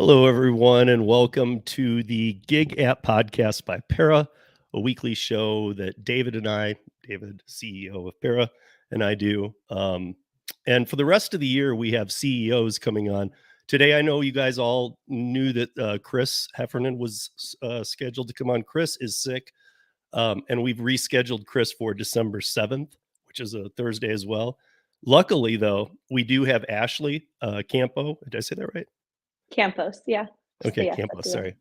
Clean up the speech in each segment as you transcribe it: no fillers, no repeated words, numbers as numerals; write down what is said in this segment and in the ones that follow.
Hello, everyone, and welcome to the Gig App Podcast by Para, a weekly show that David, CEO of Para, and I do. And for the rest of the year, we have CEOs coming on. Today, I know you guys all knew that Chris Heffernan was scheduled to come on. Chris is sick, and we've rescheduled Chris for December 7th, which is a Thursday as well. Luckily, though, we do have Ashley Campo. Did I say that right? Campos, yeah. Okay, yes, Campos, sorry.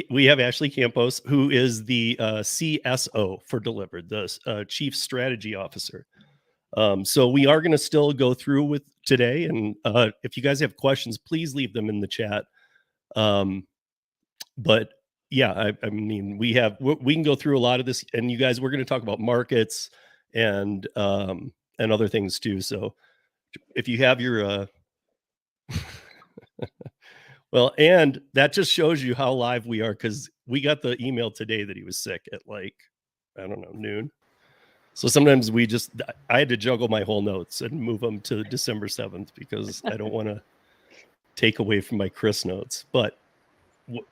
We have Ashley Campos, who is the CSO for DLIVRD, the Chief Strategy Officer. So we are going to still go through with today, and if you guys have questions, please leave them in the chat. But yeah, I mean, we can go through a lot of this, and you guys, we're going to talk about markets and other things too. So if you have your well, and that just shows you how live we are, because we got the email today that he was sick at I don't know, noon. So sometimes I had to juggle my whole notes and move them to December 7th because I don't want to take away from my Chris notes. But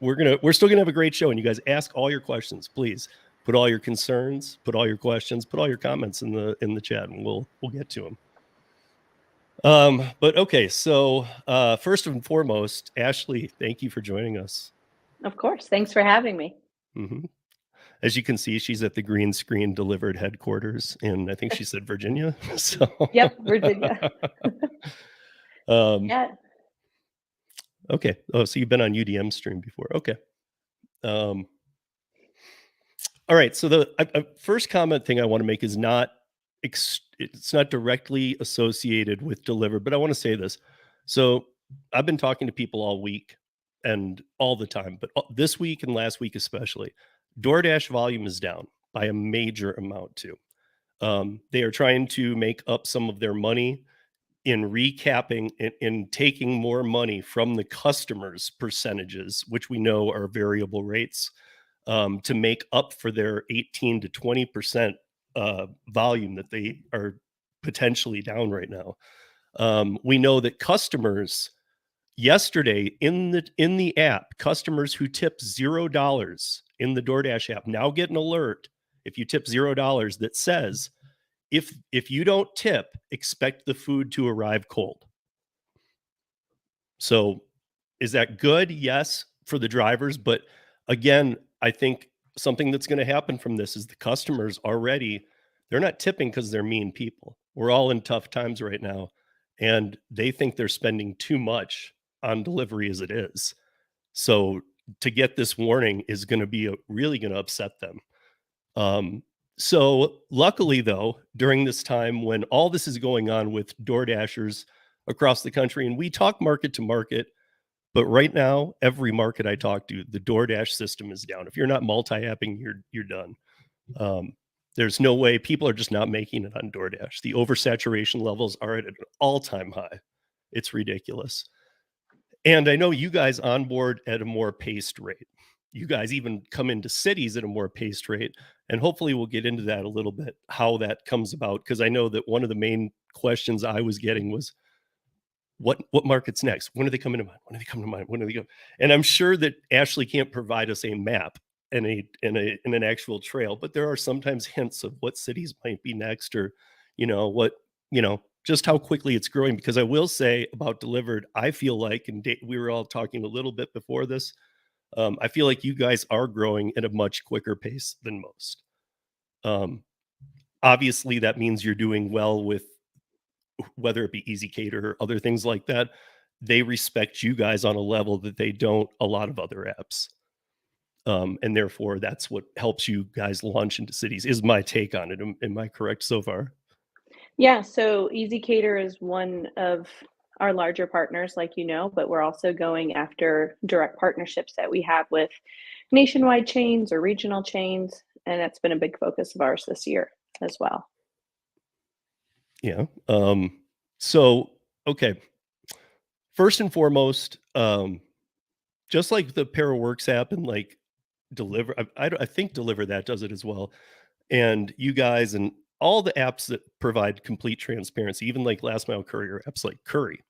we're still gonna have a great show, and you guys ask all your questions, please. Put all your concerns, put all your questions, put all your comments in the chat, and we'll get to them. But okay, so first and foremost, Ashley, thank you for joining us. Of course. Thanks for having me. Mm-hmm. As you can see, she's at the Green Screen DLIVRD headquarters in, I think she said Virginia. So yep, Virginia. Yeah. Okay. Oh, so you've been on UDM stream before. Okay. All right. So the first comment thing I want to make is it's not directly associated with DLIVRD, but I want to say this. So I've been talking to people all week and all the time, but this week and last week especially, DoorDash volume is down by a major amount too. They are trying to make up some of their money in recapping, in taking more money from the customers' percentages, which we know are variable rates, to make up for their 18 to 20% volume that they are potentially down right now. We know that customers yesterday in the app, customers who tip $0 in the DoorDash app now get an alert if you tip $0 that says, if you don't tip, expect the food to arrive cold. So is that good? Yes, for the drivers. But again, I think something that's going to happen from this is the customers already, they're not tipping because they're mean people. We're all in tough times right now, and they think they're spending too much on delivery as it is. So to get this warning is going to be really going to upset them. So luckily, though, during this time when all this is going on with DoorDashers across the country, and we talk market to market, but right now, every market I talk to, the DoorDash system is down. If you're not multi-apping, you're done. There's no way. People are just not making it on DoorDash. The oversaturation levels are at an all-time high. It's ridiculous. And I know you guys onboard at a more paced rate. You guys even come into cities at a more paced rate. And hopefully we'll get into that a little bit, how that comes about. Because I know that one of the main questions I was getting was, what market's next? When are they coming to mind? When are they coming to mind? When are they going? And I'm sure that Ashley can't provide us a map and an actual trail, but there are sometimes hints of what cities might be next, or just how quickly it's growing. Because I will say about DLIVRD, I feel like, and we were all talking a little bit before this, I feel like you guys are growing at a much quicker pace than most. Obviously, that means you're doing well with, whether it be ezCater or other things like that. They respect you guys on a level that they don't a lot of other apps. And therefore, that's what helps you guys launch into cities, is my take on it. Am I correct so far? Yeah, so ezCater is one of our larger partners, like you know, but we're also going after direct partnerships that we have with nationwide chains or regional chains, and that's been a big focus of ours this year as well. Yeah. So, okay. First and foremost, just like the ParaWorks app and like DLIVRD, I think DLIVRD that does it as well. And you guys and all the apps that provide complete transparency, even like last mile courier apps like Curry,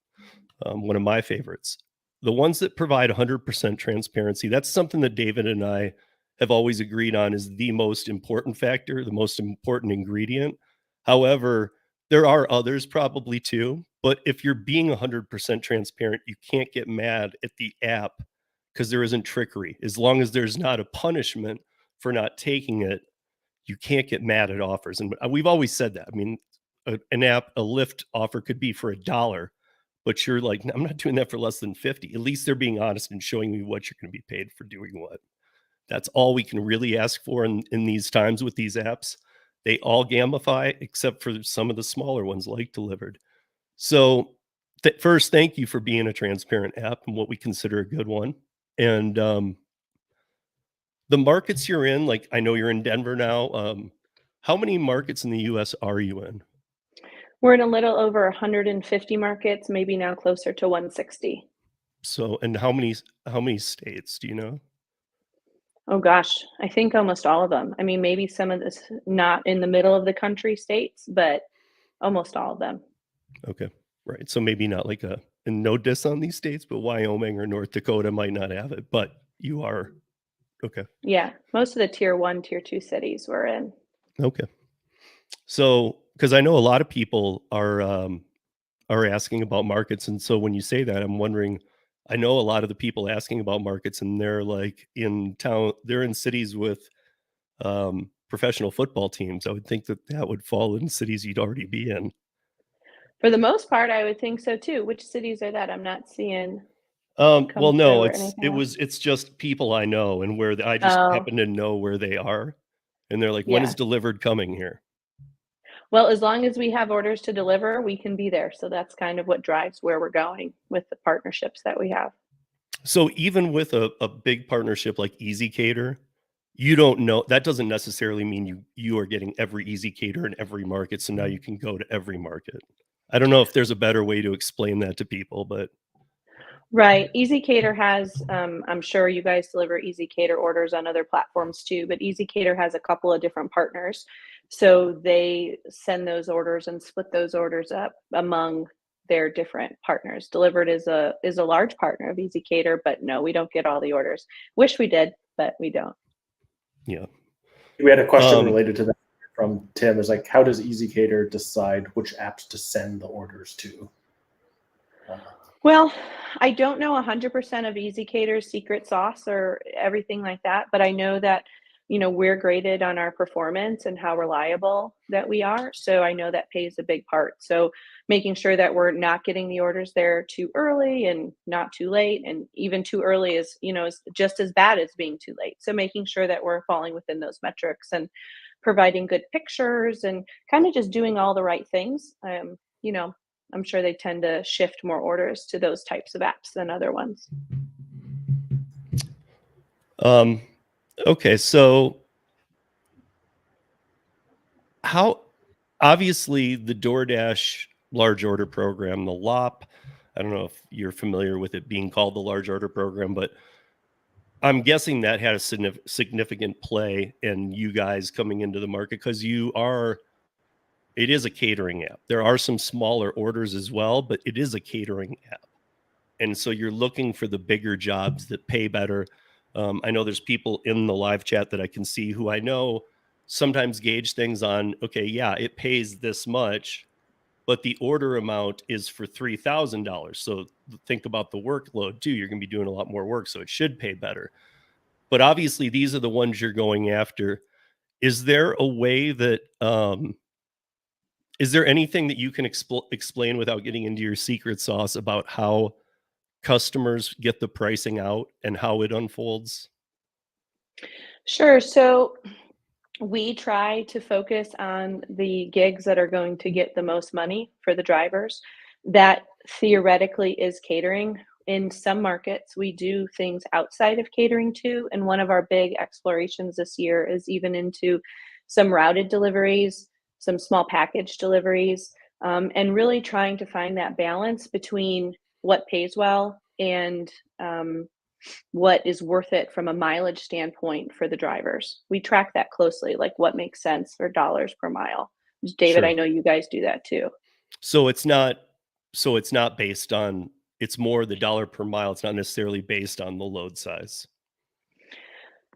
one of my favorites. the ones that provide 100% transparency, that's something that David and I have always agreed on is the most important factor, the most important ingredient. However, there are others probably too, but if you're being 100% transparent, you can't get mad at the app because there isn't trickery. As long as there's not a punishment for not taking it, you can't get mad at offers. And we've always said that. I mean, an app, a Lyft offer could be for $1, but you're like, I'm not doing that for less than 50. At least they're being honest and showing me what you're going to be paid for doing what. That's all we can really ask for in these times with these apps. They all gamify except for some of the smaller ones like DLIVRD. So first, thank you for being a transparent app and what we consider a good one. And the markets you're in, like I know you're in Denver now. How many markets in the US are you in? We're in a little over 150 markets, maybe now closer to 160. So, and how many states do you know? Oh gosh, I think almost all of them. I mean, maybe some of this not in the middle of the country states, but almost all of them. Okay. Right. So maybe not like and no diss on these states, but Wyoming or North Dakota might not have it, but you are. Okay. Yeah, most of the tier 1, tier 2 cities we're in. Okay. So, because I know a lot of people are asking about markets, and so when you say that, I'm wondering. I know a lot of the people asking about markets, and they're like in town. They're in cities with professional football teams. I would think that that would fall in cities you'd already be in. For the most part, I would think so too. Which cities are that? I'm not seeing Well, come through no, or anything else. it's just people I know and where I just Oh, happen to know where they are, and they're like, "When is yeah. DLIVRD coming here?" Well, as long as we have orders to deliver, we can be there. So that's kind of what drives where we're going with the partnerships that we have. So even with a big partnership like EasyCater, you don't know that doesn't necessarily mean you are getting every EasyCater in every market, so now you can go to every market. I don't know if there's a better way to explain that to people, but Right. EasyCater has, I'm sure you guys deliver EasyCater orders on other platforms too, but EasyCater has a couple of different partners. So they send those orders and split those orders up among their different partners. DLIVRD is a large partner of EasyCater, but no, we don't get all the orders. Wish we did, but we don't. yeah. We had a question Um, related to that from Tim. Is like, how does EasyCater decide which apps to send the orders to? Well, I don't know 100% of EasyCater's secret sauce or everything like that, but I know that, we're graded on our performance and how reliable that we are. So I know that plays a big part. So making sure that we're not getting the orders there too early and not too late, and even too early is just as bad as being too late. So making sure that we're falling within those metrics and providing good pictures and kind of just doing all the right things. You know, I'm sure they tend to shift more orders to those types of apps than other ones. um, okay, so how obviously the DoorDash large order program, the LOP, I don't know if you're familiar with it being called the large order program, but I'm guessing that had a significant play in you guys coming into the market because it is a catering app. There are some smaller orders as well, but it is a catering app. And so you're looking for the bigger jobs that pay better. I know there's people in the live chat that I can see who I know sometimes gauge things on, okay, yeah, it pays this much, but the order amount is for $3,000. So think about the workload too. You're going to be doing a lot more work, so it should pay better. But obviously, these are the ones you're going after. Is there a way that is there anything that you can explain without getting into your secret sauce about how customers get the pricing out and how it unfolds? Sure. So we try to focus on the gigs that are going to get the most money for the drivers. That theoretically is catering. In some markets, we do things outside of catering too. And one of our big explorations this year is even into some routed deliveries, some small package deliveries, and really trying to find that balance between what pays well and what is worth it from a mileage standpoint for the drivers. We track that closely, like what makes sense for dollars per mile. David, I Sure. know you guys do that too. So it's not based on it's more the dollar per mile. It's not necessarily based on the load size.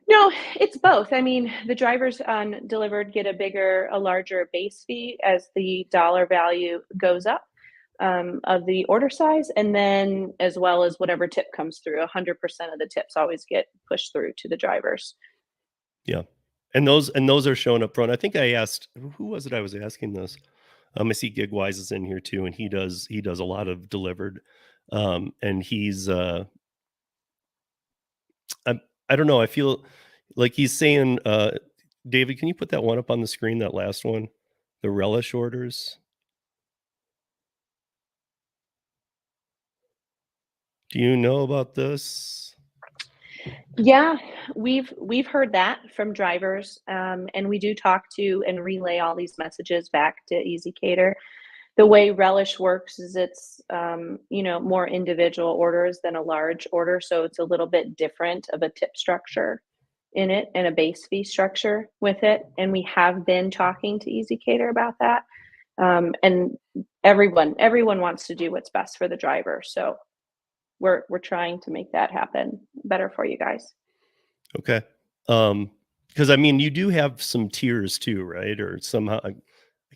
No, it's both. I mean, the drivers on DLIVRD get a larger base fee as the dollar value goes up of the order size, and then as well as whatever tip comes through. 100% of the tips always get pushed through to the drivers. Yeah, and those are shown up front. I think I asked, who was it I was asking this? I see Gigwise is in here too, and he does a lot of DLIVRD, and he's I don't know. I feel like he's saying, David, can you put that one up on the screen? That last one, the relish orders. Do you know about this? Yeah, we've heard that from drivers, and we do talk to and relay all these messages back to ezCater. The way relish works is it's more individual orders than a large order, so it's a little bit different of a tip structure in it and a base fee structure with it. And we have been talking to ezCater about that, and everyone wants to do what's best for the driver. So we're trying to make that happen better for you guys. Okay. Because I mean, you do have some tiers too, right? Or somehow, I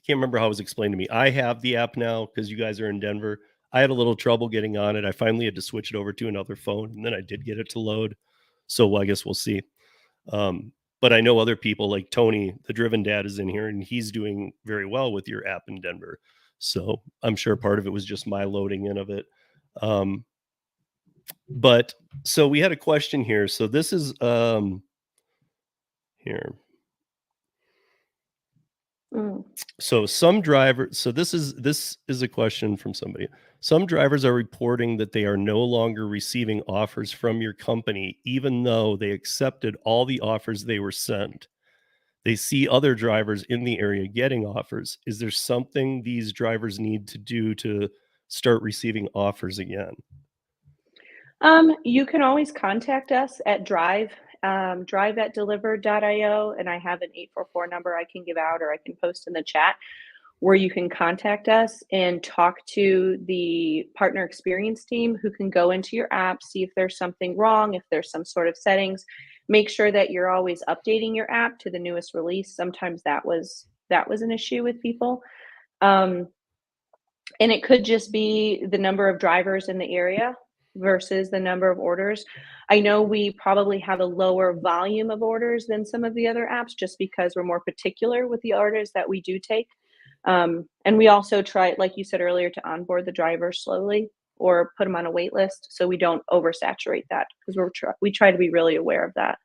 can't remember how it was explained to me. I have the app now because you guys are in Denver. I had a little trouble getting on it. I finally had to switch it over to another phone, and then I did get it to load. So I guess we'll see. But I know other people like Tony, the Driven Dad, is in here, and he's doing very well with your app in Denver. So I'm sure part of it was just my loading in of it. But so we had a question here. So this is here. So some drivers, so this is a question from somebody. Some drivers are reporting that they are no longer receiving offers from your company, even though they accepted all the offers they were sent. They see other drivers in the area getting offers. Is there something these drivers need to do to start receiving offers again? You can always contact us at drive@delivrd.io, and I have an 844 number I can give out, or I can post in the chat, where you can contact us and talk to the partner experience team, who can go into your app, see if there's something wrong, if there's some sort of settings. Make sure that you're always updating your app to the newest release. Sometimes that was an issue with people. And it could just be the number of drivers in the area versus the number of orders. I know we probably have a lower volume of orders than some of the other apps, just because we're more particular with the orders that we do take. And we also try, like you said earlier, to onboard the drivers slowly or put them on a wait list, so we don't oversaturate that, because we try to be really aware of that.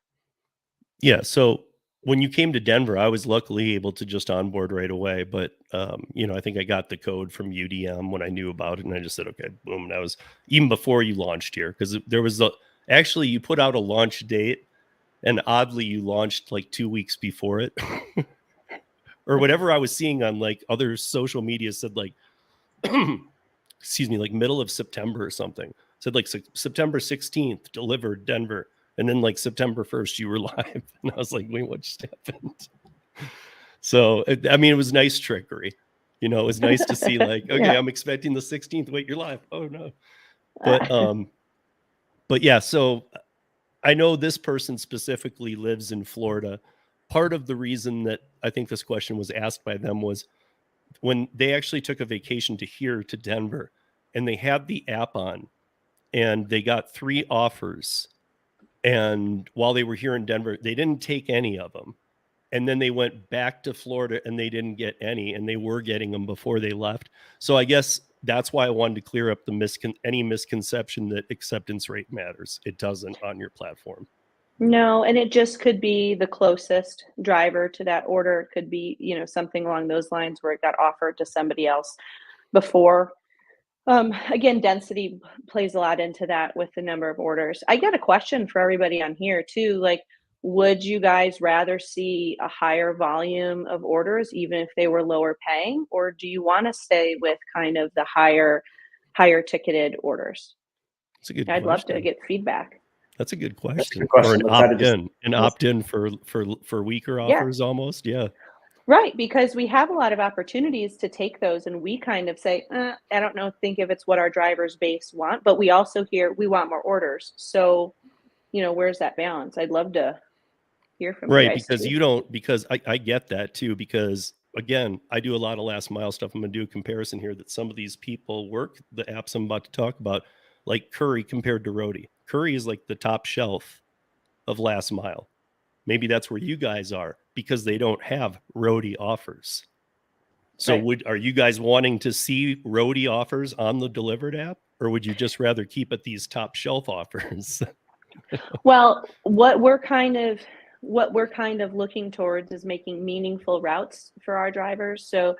Yeah. So when you came to Denver, I was luckily able to just onboard right away. But, I think I got the code from UDM when I knew about it, and I just said, okay, boom. And that was even before you launched here, because there was actually, you put out a launch date, and oddly, you launched like 2 weeks before it. Or whatever I was seeing on like other social media said like, excuse me, like middle of September or something. Said like September 16th, delivered Denver. And then like September 1st, you were live. And I was like, wait, what just happened? So, I mean, it was nice trickery. It was nice to see like, okay, yeah. I'm expecting the 16th. Wait, you're live. Oh no. But yeah, so I know this person specifically lives in Florida. Part of the reason that I think this question was asked by them was when they actually took a vacation to Denver, and they had the app on, and they got 3 offers. And while they were here in Denver, they didn't take any of them. And then they went back to Florida and they didn't get any, and they were getting them before they left. So I guess that's why I wanted to clear up any misconception that acceptance rate matters. It doesn't on your platform. No, and it just could be the closest driver to that order. It could be, something along those lines where it got offered to somebody else before. Again, density plays a lot into that with the number of orders. I got a question for everybody on here too. Like, would you guys rather see a higher volume of orders, even if they were lower paying, or do you want to stay with kind of the higher ticketed orders? That's a good I'd question. love to get feedback. That's a good question. Or an opt-in for weaker offers, almost. Yeah. Right, because we have a lot of opportunities to take those and we kind of say, I don't know, think if it's what our drivers base want, but we also hear we want more orders. So, where's that balance? I'd love to hear from you Right, guys because too. you don't, because I get that too, because again, I do a lot of last mile stuff. I'm gonna do a comparison here that some of these people work the apps I'm about to talk about, like Curry compared to Roadie. Curry is like the top shelf of last mile. Maybe that's where you guys are because they don't have Roadie offers. So Right. are you guys wanting to see Roadie offers on the DLIVRD app, or would you just rather keep at these top shelf offers? Well, what we're kind of looking towards is making meaningful routes for our drivers. So,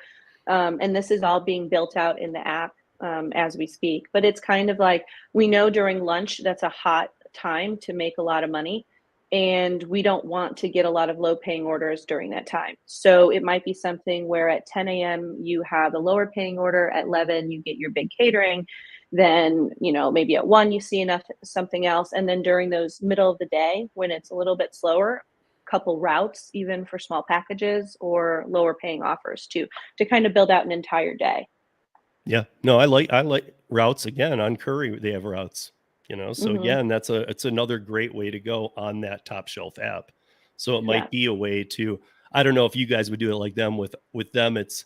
and this is all being built out in the app as we speak. But it's kind of like we know during lunch that's a hot time to make a lot of money, and we don't want to get a lot of low-paying orders during that time. So it might be something where at 10 a.m. you have a lower-paying order, at 11 you get your big catering, then maybe at 1 you see enough something else, and then during those middle of the day when it's a little bit slower, couple routes even for small packages or lower paying offers to kind of build out an entire day. Yeah, no, I like routes. Again, on Curry they have routes, so Hmm. again, it's another great way to go on that top shelf app. So it Yeah. might be a way to, I don't know if you guys would do it like them. With them, it's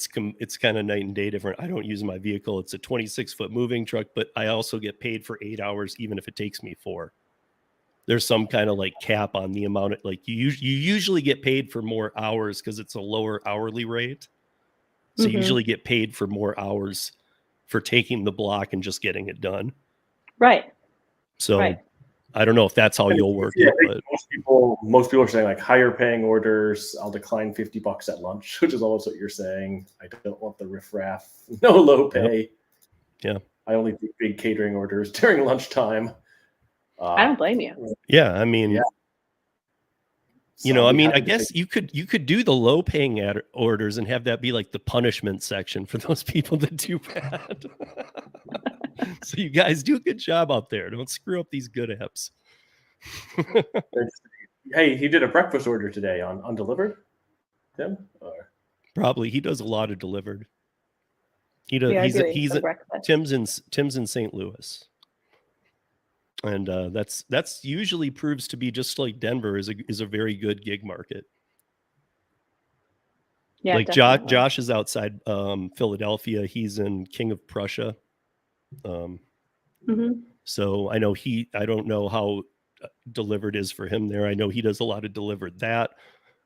kind of night and day different. I don't use my vehicle. It's a 26-foot moving truck, but I also get paid for 8 hours even if it takes me 4. There's some kind of like cap on the amount of, like, you usually get paid for more hours because it's a lower hourly rate. So you Hmm. usually get paid for more hours for taking the block and just getting it done. Right. So Right. I don't know if that's how And you'll work yeah, it, I think but most people are saying like higher paying orders. I'll decline $50 at lunch, which is almost what you're saying. I don't want the riffraff, no low pay. Yeah. I only do big catering orders during lunchtime. I don't blame you. Yeah, I mean, Yeah. I mean, I happy to guess take- you could do the low paying orders and have that be like the punishment section for those people that do bad. So you guys do a good job out there. Don't screw up these good apps. Hey, he did a breakfast order today on DLIVRD, Tim? Probably he does a lot of DLIVRD. He does. We are doing He's some breakfast. Tim's in St. Louis, and that's usually proves to be, just like Denver is a very good gig market. Yeah, Like definitely. Josh is outside Philadelphia. He's in King of Prussia. Hmm. So I know I don't know how DLIVRD is for him there. I know he does a lot of DLIVRD. That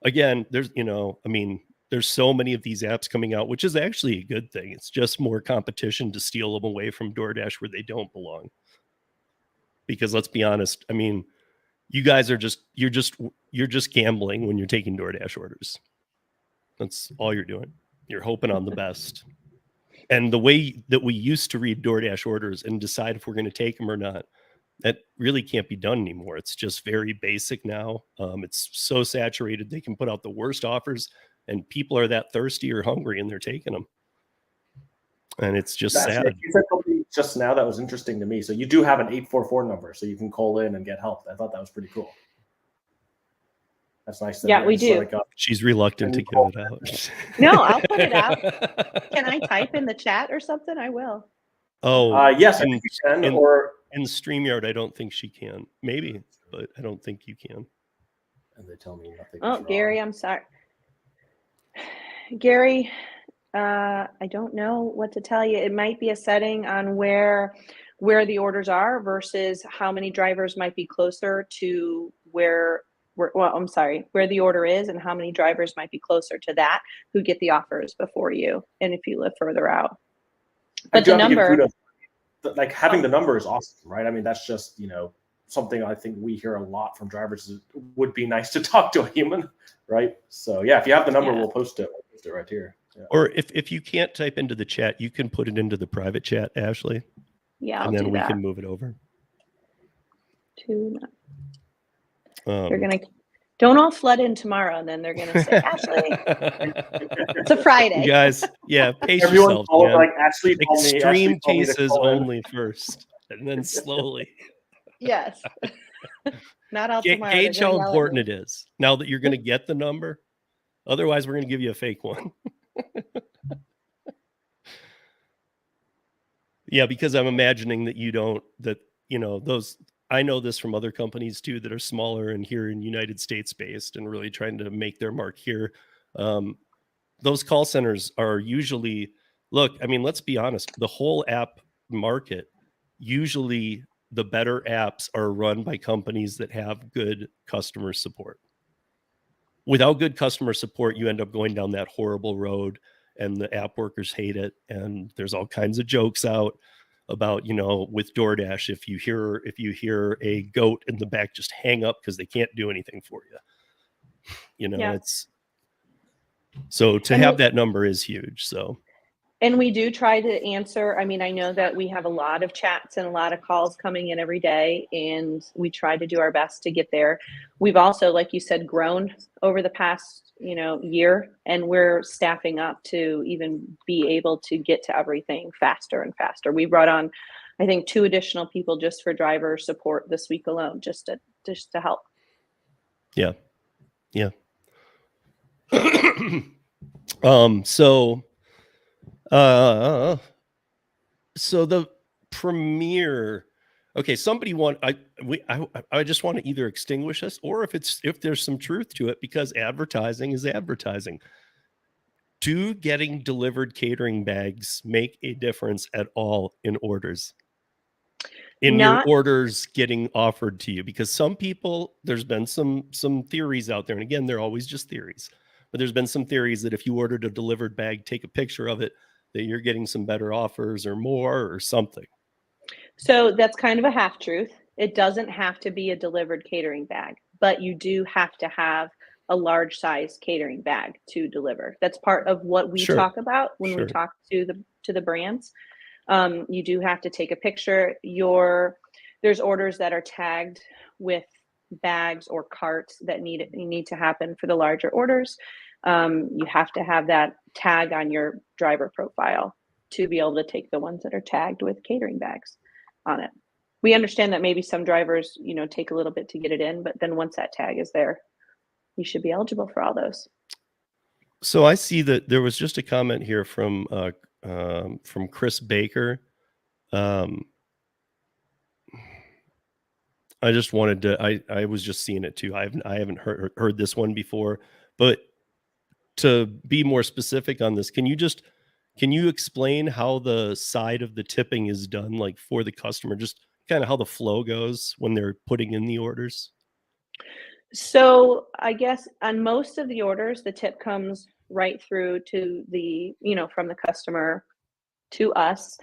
again, there's I mean, there's so many of these apps coming out, which is actually a good thing. It's just more competition to steal them away from DoorDash where they don't belong. Because let's be honest, I mean, you guys are you're just gambling when you're taking DoorDash orders. That's all you're doing. You're hoping on the best. And the way that we used to read DoorDash orders and decide if we're going to take them or not, that really can't be done anymore. It's just very basic now. It's so saturated. They can put out the worst offers and people are that thirsty or hungry and they're taking them. And it's just sad. You said something just now that was interesting to me. So you do have an 844 number, so you can call in and get help. I thought that was pretty cool. That's nice. Yeah, we do. She's reluctant to give it out. No, I'll put it out. Can I type in the chat or something? I will. Oh, yes, I think you can. Or in StreamYard, I don't think she can. Maybe, but I don't think you can. And they tell me nothing. Oh, Gary, I'm sorry. Gary, I don't know what to tell you. It might be a setting on where the orders are versus how many drivers might be closer to where the order is and how many drivers might be closer to that who get the offers before you, and if you live further out. But the number, like having the number is awesome, right? I mean, that's just, something I think we hear a lot from drivers. It would be nice to talk to a human, right? So yeah, if you have the number, we'll post it. We'll post it right here. Yeah. Or if you can't type into the chat, you can put it into the private chat, Ashley. Yeah, and then we can move it over. They're gonna don't all flood in tomorrow, and then they're gonna say, Ashley, it's a Friday. You guys, yeah, pace Everyone yourself, called man. like Ashley. Extreme cases only first, and then slowly. Yes. Not all tomorrow. Gauge how important it is. Now that you're going to get the number, Otherwise, we're going to give you a fake one. Yeah, because I'm imagining that those, I know this from other companies too that are smaller and here in United States based and really trying to make their mark here. Those call centers are usually, look, I mean, let's be honest, the whole app market, usually the better apps are run by companies that have good customer support. Without good customer support, you end up going down that horrible road and the app workers hate it. And there's all kinds of jokes out about, with DoorDash, if you hear a goat in the back, just hang up because they can't do anything for you. Yeah. It's so to have that number is huge. So. And we do try to answer. I mean, I know that we have a lot of chats and a lot of calls coming in every day, and we try to do our best to get there. We've also, like you said, grown over the past, year, and we're staffing up to even be able to get to everything faster and faster. We brought on, I think, 2 additional people just for driver support this week alone, just to help. Yeah. Yeah. So the Premier, okay, I just want to either extinguish this, or if there's some truth to it, because advertising is advertising. Do getting delivered catering bags make a difference at all in orders? Your orders getting offered to you? Because some people, there's been some theories out there, and again, they're always just theories, but there's been some theories that if you ordered a delivered bag, take a picture of it, that you're getting some better offers or more or something. So that's kind of a half truth. It doesn't have to be a delivered catering bag, but you do have to have a large size catering bag to deliver. That's part of what we talk about when we talk to the brands. You do have to take a picture. There's orders that are tagged with bags or carts that need to happen for the larger orders. You have to have that tag on your driver profile to be able to take the ones that are tagged with catering bags on it. We understand that maybe some drivers, take a little bit to get it in, but then once that tag is there, you should be eligible for all those. So I see that there was just a comment here from Chris Baker. I just wanted to, I was just seeing it too. I haven't heard this one before, but to be more specific on this, can you explain how the side of the tipping is done, like for the customer, just kind of how the flow goes when they're putting in the orders? So I guess on most of the orders, the tip comes right through to the, from the customer to us.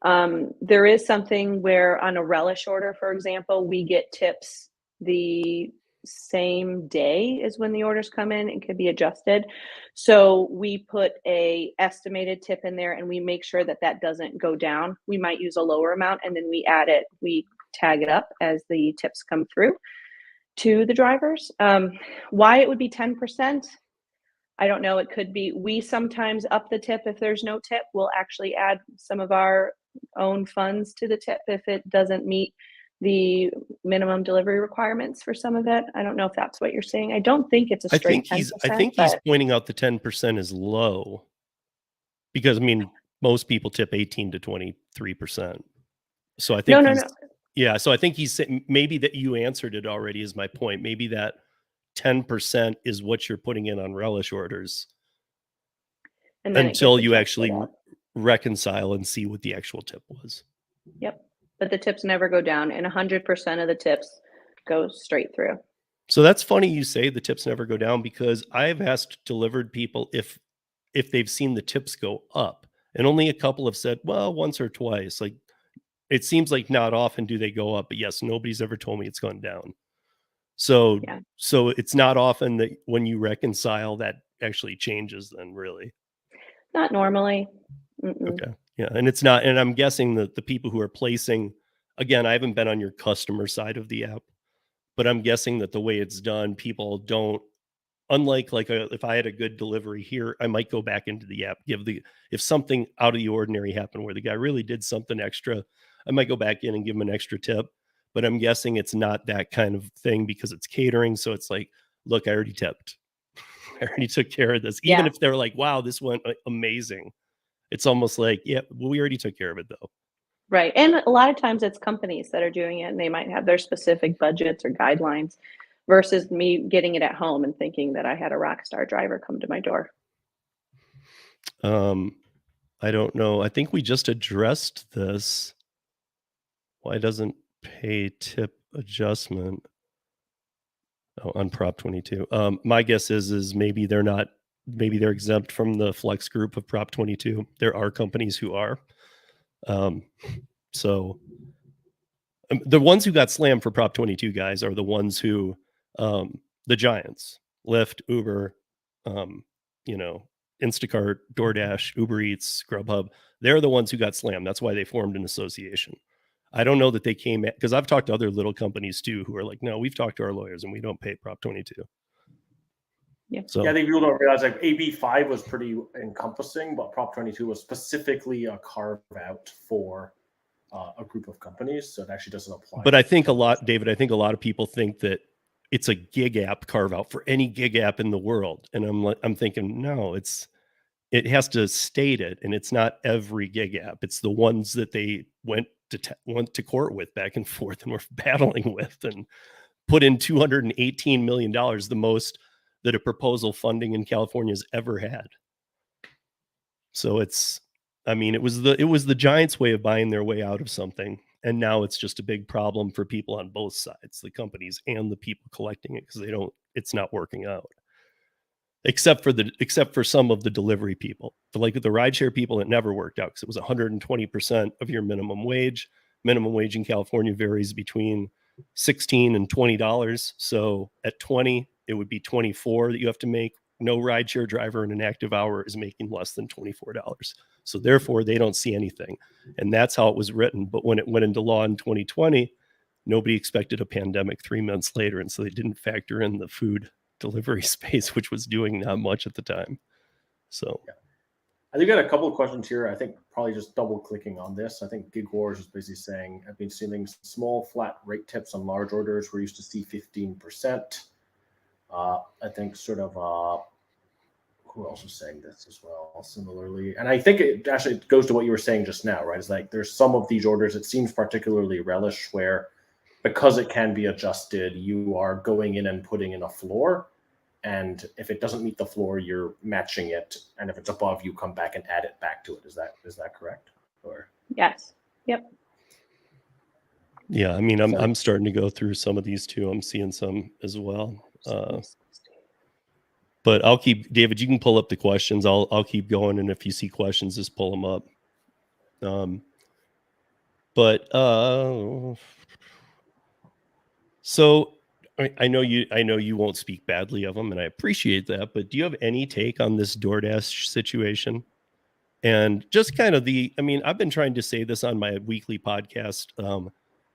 There is something where on a relish order, for example, we get tips the same day as when the orders come in. It could be adjusted. So we put a estimated tip in there and we make sure that doesn't go down. We might use a lower amount and then we tag it up as the tips come through to the drivers. Why it would be 10%, I don't know. It could be, we sometimes up the tip. If there's no tip, we'll actually add some of our own funds to the tip if it doesn't meet the minimum delivery requirements for some of it. I don't know if that's what you're saying. I don't think it's a straight 10%. I think he's pointing out the 10% is low because, I mean, most people tip 18 to 23%. So I think no. Yeah, so I think he's saying maybe that you answered it already is my point. Maybe that 10% is what you're putting in on relish orders and until you actually reconcile and see what the actual tip was. Yep, but the tips never go down, and 100% of the tips go straight through. So that's funny you say the tips never go down, because I've asked delivered people if they've seen the tips go up, and only a couple have said, well, once or twice. Like, it seems like not often do they go up, but yes, nobody's ever told me it's gone down. So, So it's not often that when you reconcile that actually changes then, really. Not normally. Okay. Yeah. And it's not, and I'm guessing that the people who are placing, again, I haven't been on your customer side of the app, but I'm guessing that the way it's done, people don't, unlike if I had a good delivery here, I might go back into the app, if something out of the ordinary happened where the guy really did something extra, I might go back in and give him an extra tip. But I'm guessing it's not that kind of thing because it's catering. So it's like, look, I already tipped. I already took care of this. Even Yeah. if they're like, wow, this went amazing. It's almost like, yeah, well, we already took care of it though. Right. And a lot of times it's companies that are doing it and they might have their specific budgets or guidelines versus me getting it at home and thinking that I had a rock star driver come to my door. I don't know. I think we just addressed this. Why doesn't pay tip adjustment? Oh, on Prop 22. My guess is maybe they're not, maybe they're exempt from the flex group of Prop 22. There are companies who are. So the ones who got slammed for Prop 22 guys are the ones who, the giants, Lyft, Uber, you know, Instacart, DoorDash, Uber Eats, Grubhub. They're the ones who got slammed. That's why they formed an association. I don't know that they came at, because I've talked to other little companies too who are like, no, we've talked to our lawyers and we don't pay Prop 22. Yeah. So yeah, I think people don't realize like AB5 was pretty encompassing, but Prop 22 was specifically a carve out for a group of companies, so it actually doesn't apply. But I think a lot, David, I think a lot of people think that it's a gig app carve out for any gig app in the world, and I'm thinking, no, it has to state it, and it's not every gig app. It's the ones that they went to court with back and forth and were battling with, and put in $218 million, the most that a proposal funding in California has ever had. So it's, I mean, it was the giants' way of buying their way out of something, and now it's just a big problem for people on both sides, the companies and the people collecting it, because it's not working out. Except for some of the delivery people. Like the rideshare people, it never worked out because it was 120% of your minimum wage. Minimum wage in California varies between $16 and $20. So at 20, it would be 24 that you have to make. No rideshare driver in an active hour is making less than $24. So therefore, they don't see anything. And that's how it was written. But when it went into law in 2020, nobody expected a pandemic 3 months later. And so they didn't factor in the food delivery space, which was doing not much at the time. So yeah. I think I got a couple of questions here. I think probably just double clicking on this. I think Gig Wars is basically saying, I've been seeing small flat rate tips on large orders. We're used to see 15%. I think sort of, who else was saying this as well similarly? And I think it actually goes to what you were saying just now, right? It's like there's some of these orders, it seems particularly relish where because it can be adjusted, you are going in and putting in a floor. And if it doesn't meet the floor, you're matching it. And if it's above, you come back and add it back to it. Is that correct? Or Yes. Yep. yeah, I mean, I'm starting to go through some of these too. I'm seeing some as well. But I'll keep, David, you can pull up the questions. I'll keep going. And if you see questions, just pull them up. So I know you won't speak badly of them, and I appreciate that, but do you have any take on this DoorDash situation? And just kind of I've been trying to say this on my weekly podcast,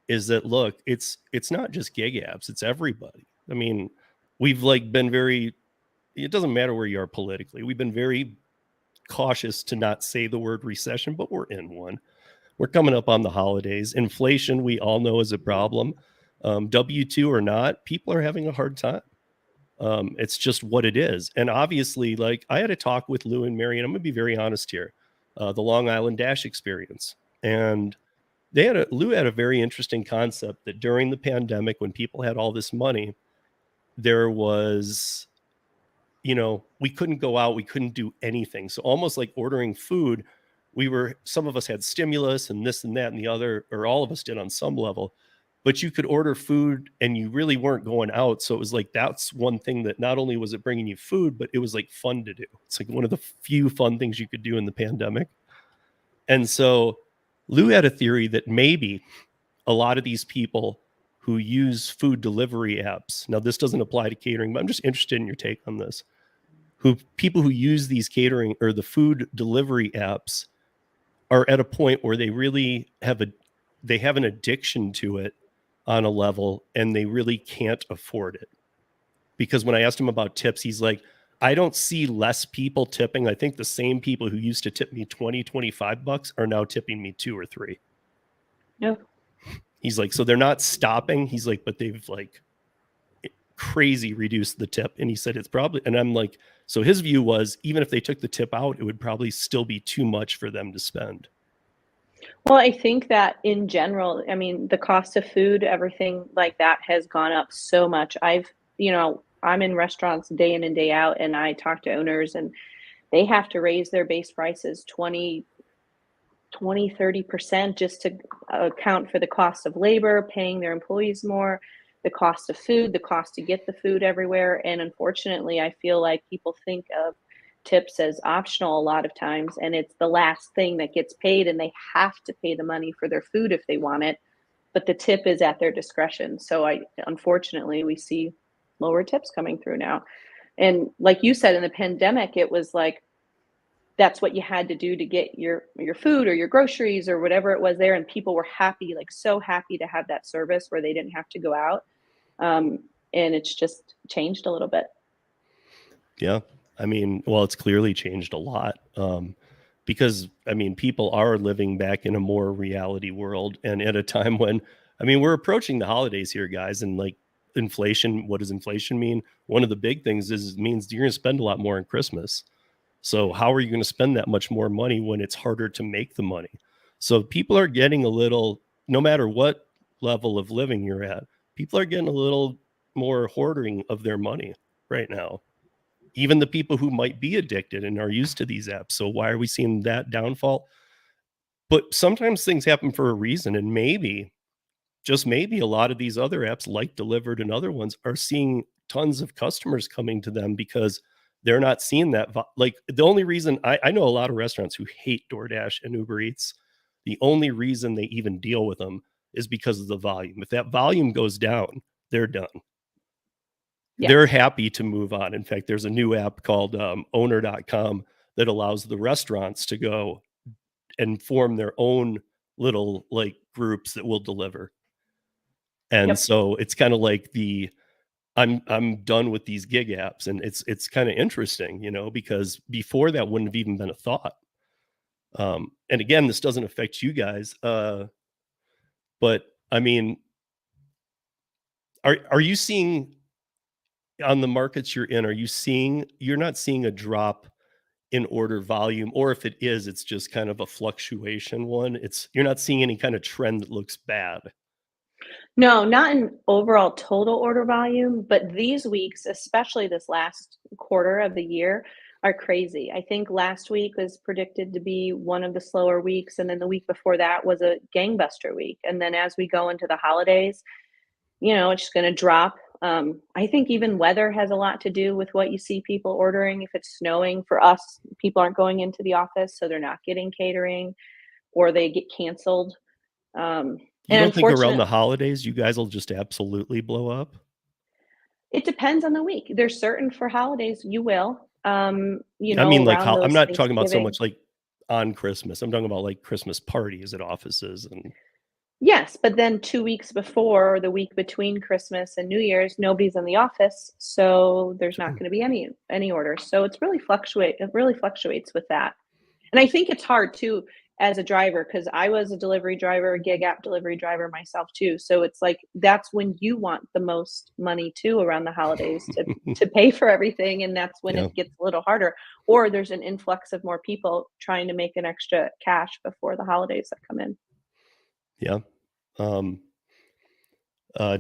is that, look, it's not just gig apps, it's everybody. I mean, we've been very, it doesn't matter where you are politically, we've been very cautious to not say the word recession, but we're in one. We're coming up on the holidays. Inflation, we all know, is a problem. W-2 or not, people are having a hard time. It's just what it is. And obviously, I had a talk with Lou and Mary, and I'm going to be very honest here, the Long Island Dash experience. And Lou had a very interesting concept that during the pandemic, when people had all this money, there was, we couldn't go out, we couldn't do anything. So almost like ordering food, some of us had stimulus and this and that and the other, or all of us did on some level, but you could order food and you really weren't going out. So it was that's one thing that not only was it bringing you food, but it was fun to do. It's one of the few fun things you could do in the pandemic. And so Lou had a theory that maybe a lot of these people who use food delivery apps, now this doesn't apply to catering, but I'm just interested in your take on this, people who use these catering or the food delivery apps are at a point where they really have an addiction to it on a level, and they really can't afford it. Because when I asked him about tips, he's like, I don't see less people tipping. I think the same people who used to tip me $20-25 are now tipping me $2 or $3. No. He's like, so they're not stopping. He's like, but they've crazy reduced the tip. And he said it's probably, and I'm like, so his view was even if they took the tip out, it would probably still be too much for them to spend. Well, I think that in general, I mean, the cost of food, everything like that has gone up so much. I'm in restaurants day in and day out, and I talk to owners, and they have to raise their base prices 30% just to account for the cost of labor, paying their employees more, the cost of food, the cost to get the food everywhere. And unfortunately, I feel like people think of tips as optional a lot of times, and it's the last thing that gets paid, and they have to pay the money for their food if they want it, but the tip is at their discretion. So unfortunately, we see lower tips coming through now. And like you said, in the pandemic, it was like, that's what you had to do to get your food or your groceries or whatever it was there. And people were happy, like so happy to have that service where they didn't have to go out. And it's just changed a little bit. Yeah. I mean, well, it's clearly changed a lot. Because I mean, people are living back in a more reality world, and at a time when, I mean, we're approaching the holidays here, guys, and like inflation, what does inflation mean? One of the big things is it means you're going to spend a lot more on Christmas. So how are you going to spend that much more money when it's harder to make the money? So people are getting a little, no matter what level of living you're at, people are getting a little more hoarding of their money right now. Even the people who might be addicted and are used to these apps. So why are we seeing that downfall? But sometimes things happen for a reason, and maybe, just maybe, a lot of these other apps like DLIVRD and other ones are seeing tons of customers coming to them because they're not seeing that. Like the only reason I know a lot of restaurants who hate DoorDash and Uber Eats, the only reason they even deal with them is because of the volume. If that volume goes down, they're done. Yeah. They're happy to move on. In fact, there's a new app called owner.com that allows the restaurants to go and form their own little like groups that will deliver. And Yep. so it's kind of like I'm done with these gig apps, and it's kind of interesting, you know, because before that wouldn't have even been a thought. And again, this doesn't affect you guys, but I mean, are you seeing on the markets you're in? You're not seeing a drop in order volume, or if it is, it's just kind of a fluctuation one. You're not seeing any kind of trend that looks bad. No, not in overall total order volume, but these weeks, especially this last quarter of the year, are crazy. I think last week was predicted to be one of the slower weeks, and then the week before that was a gangbuster week. And then as we go into the holidays, it's just going to drop. I think even weather has a lot to do with what you see people ordering. If it's snowing, for us, people aren't going into the office, so they're not getting catering, or they get canceled. You And don't think around the unfortunately, holidays you guys will just absolutely blow up? it depends on the week. There's certain for holidays you will, I mean, like, around I'm those not talking about so Thanksgiving. much like on Christmas. I'm talking about like Christmas parties at offices and Yes, but then 2 weeks before or the week between Christmas and New Year's, nobody's in the office, so there's not gonna be any orders. So it really fluctuates with that. And I think it's hard too as a driver, because I was a delivery driver, a gig app delivery driver myself too. So it's like that's when you want the most money too around the holidays to pay for everything, and that's when yeah, it gets a little harder. Or there's an influx of more people trying to make an extra cash before the holidays that come in. yeah. Um,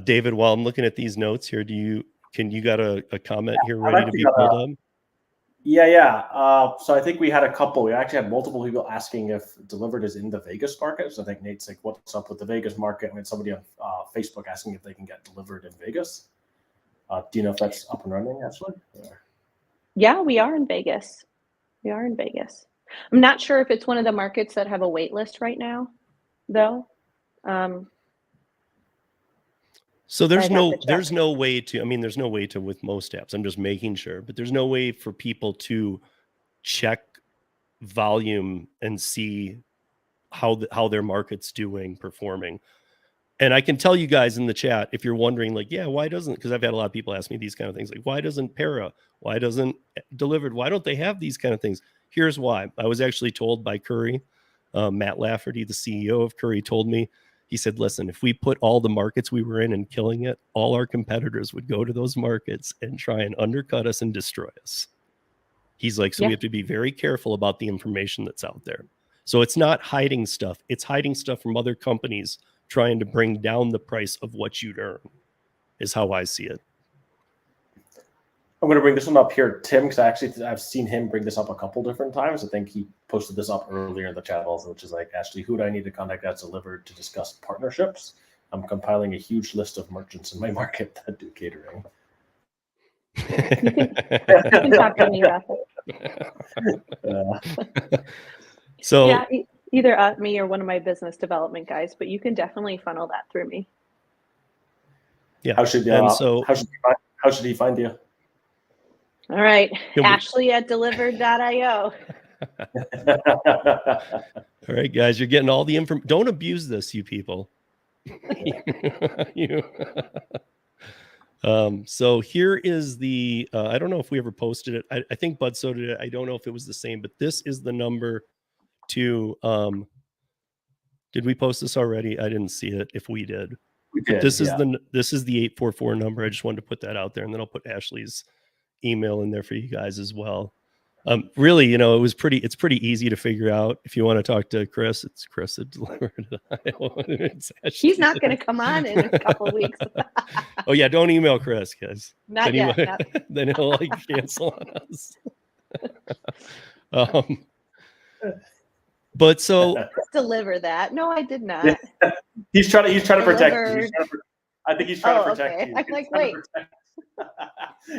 David, while I'm looking at these notes here, can you got a comment here I've ready to actually be got pulled a up? yeah. So I think we had a couple. We actually had multiple people asking if DLIVRD is in the Vegas market. So I think Nate's like, "What's up with the Vegas market?" We had somebody on Facebook asking if they can get DLIVRD in Vegas. Do you know if that's up and running, Ashley? Yeah, we are in Vegas. We are in Vegas. I'm not sure if it's one of the markets that have a wait list right now, though. Um, So I'd have to check. there's no way to, I mean, there's no way to with most apps. I'm just making sure, but there's no way for people to check volume and see how their market's doing, performing. And I can tell you guys in the chat, if you're wondering, like, yeah, why doesn't, because I've had a lot of people ask me these kind of things, like, why doesn't Para, why doesn't DLIVRD, why don't they have these kind of things? Here's why. I was actually told by Curry, Matt Lafferty, the CEO of Curry, told me, He said, listen, if we put all the markets we were in and killing it, all our competitors would go to those markets and try and undercut us and destroy us. He's like, so we have to be very careful about the information that's out there. So it's not hiding stuff. It's hiding stuff from other companies trying to bring down the price of what you'd earn, is how I see it. I'm going to bring this one up here, Tim, because I've seen him bring this up a couple different times. I think he posted this up earlier in the chat also, which is like, Ashley, who do I need to contact at DLIVRD to discuss partnerships? I'm compiling a huge list of merchants in my market that do catering. You can talk to me, Russell. So yeah, either me or one of my business development guys, but you can definitely funnel that through me. Yeah. How should he find you? All right, Ashley at DLIVRD.io. All right, guys, you're getting all the information. Don't abuse this, you people. So here is the, I don't know if we ever posted it. I think Bud so did it. I don't know if it was the same, but this is the number to, did we post this already? I didn't see it. If we did, we did. This is the 844 number. I just wanted to put that out there, and then I'll put Ashley's email in there for you guys as well. Really, it's pretty easy to figure out. If you want to talk to Chris, it's Chris at DLIVRD. He's not going to come on in a couple of weeks. Oh yeah, don't email Chris, guys. Not yet. Then he'll cancel on us. But so deliver that. No, I did not. He's trying to protect you. I think he's trying to protect you. I'm like, wait.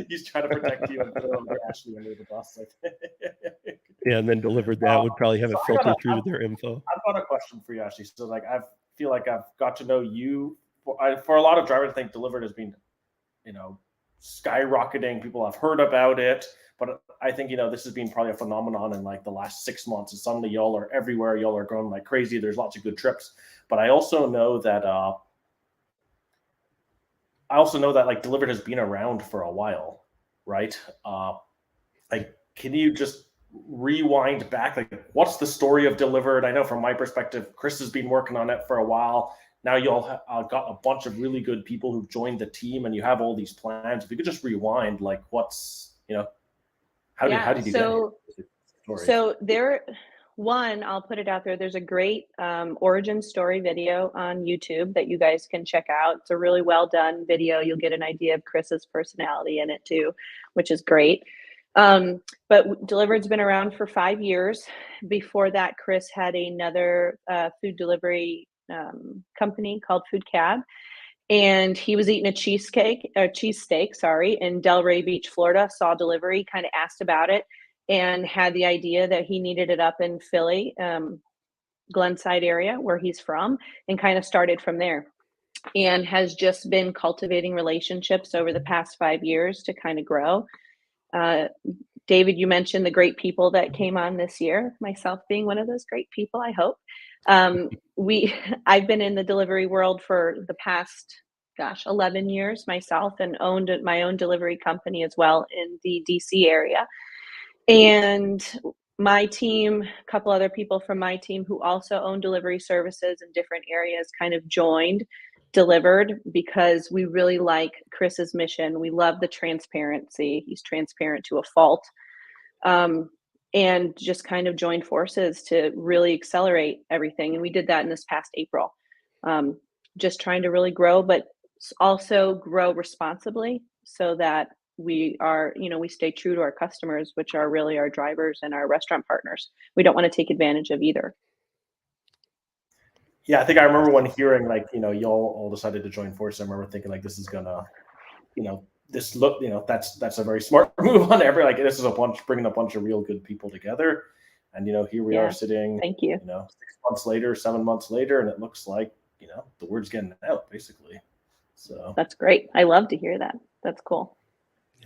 He's trying to protect you and put Ashley under the bus. Yeah, and then DLIVRD that would probably have it filter through to their info. I've got a question for you, Ashley. So, like, I feel like I've got to know you for a lot of drivers. I think DLIVRD has been, skyrocketing. People have heard about it, but I think this has been probably a phenomenon in like the last 6 months. And suddenly, y'all are everywhere. Y'all are growing like crazy. There's lots of good trips, but I also know that. Like DLIVRD has been around for a while, right? Like, can you just rewind back? Like, what's the story of DLIVRD? I know from my perspective, Chris has been working on it for a while. Now you all got a bunch of really good people who've joined the team, and you have all these plans. If you could just rewind, like, what's how did you get here? So there. One, I'll put it out there. There's a great origin story video on YouTube that you guys can check out. It's a really well done video. You'll get an idea of Chris's personality in it too, which is great. But DLIVRD's been around for 5 years. Before that, Chris had another food delivery company called Food Cab. And he was eating a cheesesteak, in Delray Beach, Florida, saw DLIVRD, kind of asked about it, and had the idea that he needed it up in Philly, Glenside area where he's from, and kind of started from there, and has just been cultivating relationships over the past 5 years to kind of grow. David, you mentioned the great people that came on this year, myself being one of those great people, I hope. I've been in the delivery world for the past, 11 years myself, and owned my own delivery company as well in the DC area. And my team, a couple other people from my team who also own delivery services in different areas, kind of joined DLIVRD because we really like Chris's mission. We love the transparency. He's transparent to a fault. And just kind of joined forces to really accelerate everything. And we did that in this past April. Just trying to really grow, but also grow responsibly so that we are, we stay true to our customers, which are really our drivers and our restaurant partners. We don't want to take advantage of either. Yeah, I think I remember when hearing y'all all decided to join forces. I remember thinking like, this is gonna, that's a very smart move on this is bringing a bunch of real good people together. And, here we are sitting, thank you, 6 months later, 7 months later, and it looks like, the word's getting out basically. So that's great. I love to hear that. That's cool.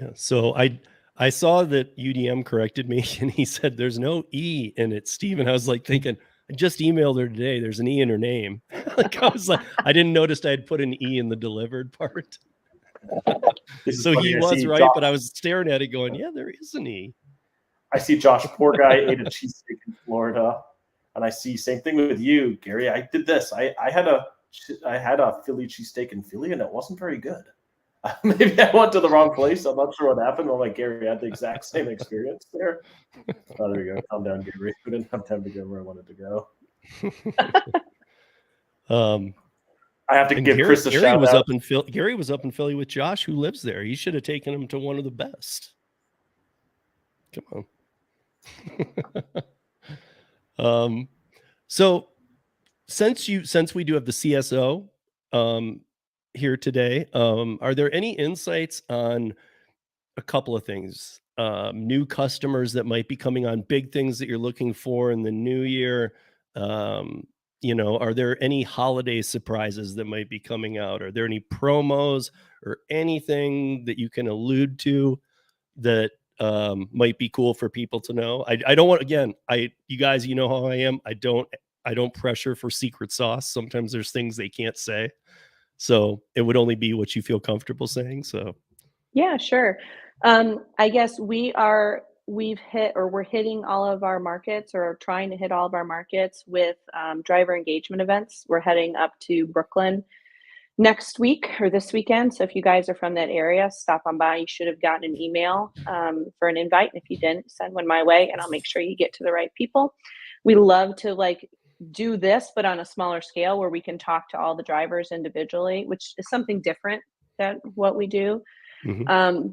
Yeah. So I saw that UDM corrected me, and he said there's no E in it, Steve. And I was like thinking, I just emailed her today. There's an E in her name. I was like, I didn't notice I had put an E in the DLIVRD part. So he was right, but I was staring at it going, yeah, there is an E. I see Josh, poor guy, ate a cheesesteak in Florida. And I see same thing with you, Gary. I did this. I had a I had a Philly cheesesteak in Philly, and it wasn't very good. Maybe I went to the wrong place. I'm not sure what happened. Well, like Gary had the exact same experience there. Oh, there you go. Calm down, Gary. We didn't have time to go where I wanted to go. I have to give Chris a shout out. Gary was up in Philly with Josh, who lives there. He should have taken him to one of the best. Come on. So since we do have the CSO here today, are there any insights on a couple of things? New customers that might be coming on, big things that you're looking for in the new year. Are there any holiday surprises that might be coming out? Are there any promos or anything that you can allude to that might be cool for people to know? I don't want, again, you guys, you know how I am. I don't pressure for secret sauce. Sometimes there's things they can't say. So it would only be what you feel comfortable saying. So yeah, sure. I guess we're hitting all of our markets, or trying to hit all of our markets with driver engagement events. We're heading up to Brooklyn next week or this weekend. So if you guys are from that area, stop on by. You should have gotten an email for an invite. And if you didn't, send one my way and I'll make sure you get to the right people. We love to do this, but on a smaller scale, where we can talk to all the drivers individually, which is something different than what we do. Mm-hmm.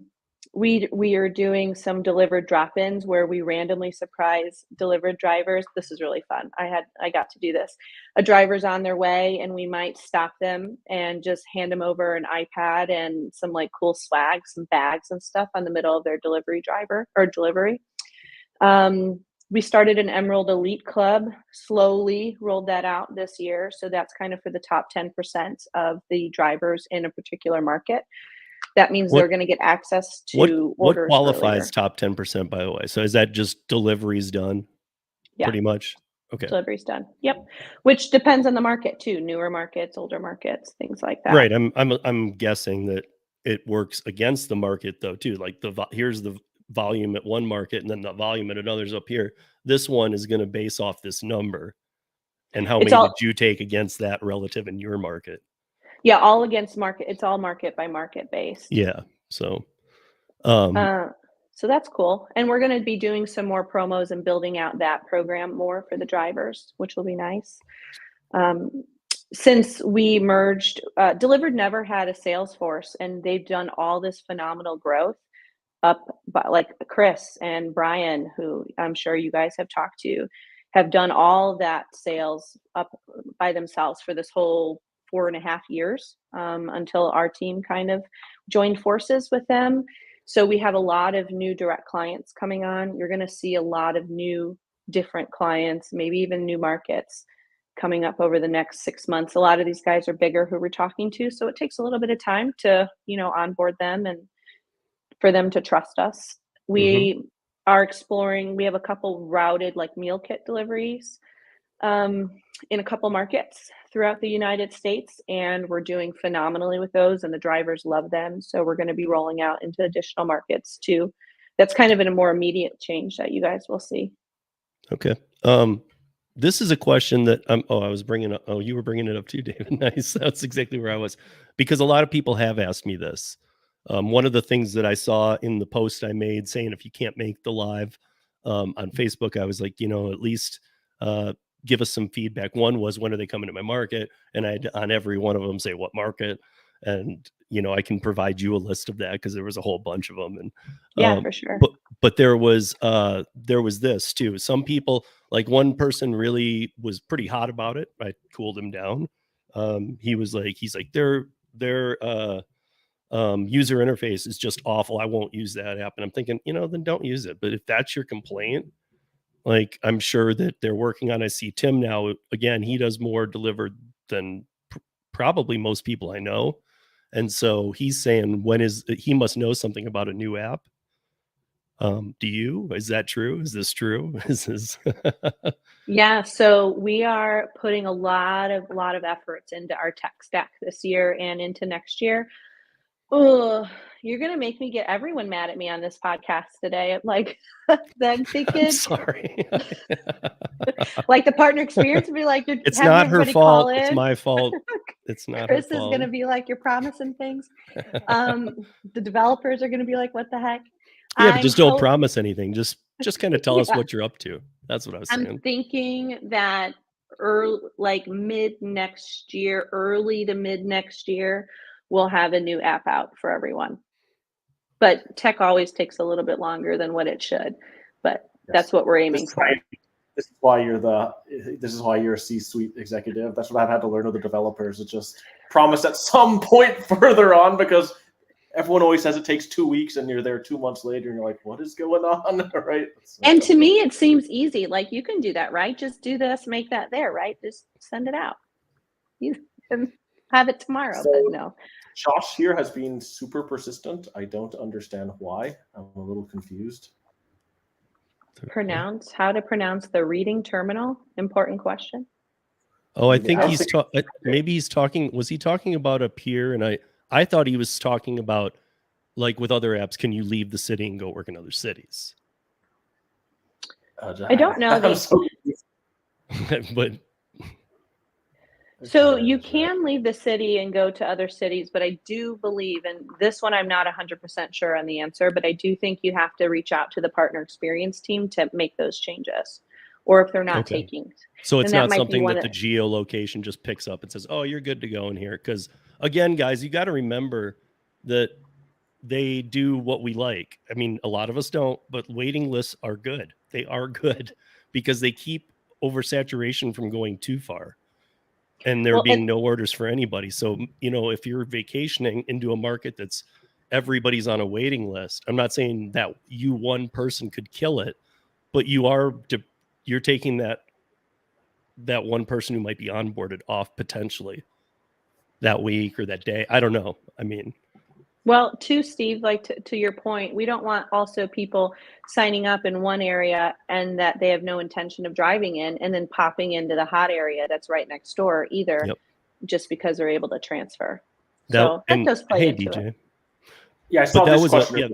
We are doing some delivered drop-ins where we randomly surprise delivered drivers. This is really fun. I got to do this. A driver's on their way and we might stop them and just hand them over an iPad and some cool swag, some bags and stuff on the middle of their delivery. We started an Emerald Elite Club, slowly rolled that out this year. So that's kind of for the top 10% of the drivers in a particular market. That means they're going to get access to orders. What qualifies earlier. Top 10%, by the way? So is that just deliveries done? Yeah. Pretty much. Okay. Deliveries done. Yep. Which depends on the market too. Newer markets, older markets, things like that. Right. I'm guessing that it works against the market though too. Like here's the volume at one market and then the volume at another's up here. This one is going to base off this number. And how many did you take against that relative in your market? Yeah, all against market. It's all market by market based. Yeah. So that's cool. And we're going to be doing some more promos and building out that program more for the drivers, which will be nice. Since we merged, DLIVRD never had a sales force, and they've done all this phenomenal growth up by Chris and Brian, who I'm sure you guys have talked to, have done all that sales up by themselves for this whole 4.5 years until our team kind of joined forces with them. So we have a lot of new direct clients coming on. You're going to see a lot of new different clients, maybe even new markets coming up over the next 6 months. A lot of these guys are bigger who we're talking to. So it takes a little bit of time to, onboard them and for them to trust us. We are exploring, we have a couple routed meal kit deliveries in a couple markets throughout the United States, and we're doing phenomenally with those, and the drivers love them. So we're going to be rolling out into additional markets too. That's kind of a more immediate change that you guys will see. Okay. This is a question that you were bringing it up too, David. Nice. That's exactly where I was, because a lot of people have asked me this. One of the things that I saw in the post I made saying, if you can't make the live on Facebook, I was like, at least give us some feedback. One was, when are they coming to my market? And I'd on every one of them say what market, and I can provide you a list of that because there was a whole bunch of them. And yeah, for sure. But there was this too. Some people, one person really was pretty hot about it. I cooled him down. He's like their user interface is just awful. I won't use that app. And I'm thinking, then don't use it. But if that's your complaint, I'm sure that they're working on. I see Tim now, again, he does more delivered than probably most people I know. And so he's saying, he must know something about a new app. Is that true? Is this true? Yeah. So we are putting a lot of efforts into our tech stack this year and into next year. Oh, you're gonna make me get everyone mad at me on this podcast today. I'm like, I'm I'm thinking, sorry. like the partner experience would be like, you're It's having not her everybody call fault. It's in. my fault. It's not her Chris is fault. gonna be like, you're promising things. The developers are gonna be like, what the heck? Yeah, but just don't hope promise anything. Just kind of tell us yeah. what you're up to. That's what I was I'm saying. thinking that early, like mid next year, early to mid next year, we'll have a new app out for everyone. But tech always takes a little bit longer than what it should. But that's what we're aiming for. This is why you're a C-suite executive. That's what I've had to learn with the developers. It's just promise at some point further on, because everyone always says it takes 2 weeks, and you're there 2 months later, and you're like, "What is going on?" Right? And to me, it seems easy. Like, you can do that, right? Just do this, make that there, right? Just send it out. You can have it tomorrow, So, but no. Josh here has been super persistent. I don't understand why. I'm a little confused. How to pronounce the reading terminal? Important question. Oh, I think maybe he's talking. Was he talking about up here? And I thought he was talking about, like with other apps, can you leave the city and go work in other cities? I don't know. But so you can leave the city and go to other cities, but I do believe, and this one I'm not 100% sure on the answer, but I do think you have to reach out to the partner experience team to make those changes, or if they're not taking. So it's not something that the geolocation just picks up and says, "Oh, you're good to go in here." Because again, guys, you got to remember that they do what we like. I mean, a lot of us don't, but waiting lists are good. They are good because they keep oversaturation from going too far. And there being no orders for anybody. So, if you're vacationing into a market that's everybody's on a waiting list, I'm not saying that you one person could kill it, but you're taking that one person who might be onboarded off potentially that week or that day. I don't know. I mean, well, to Steve, like to your point, we don't want also people signing up in one area and that they have no intention of driving in and then popping into the hot area that's right next door either, just because they're able to transfer. So that does play into DJ. it. Yeah, I saw this question.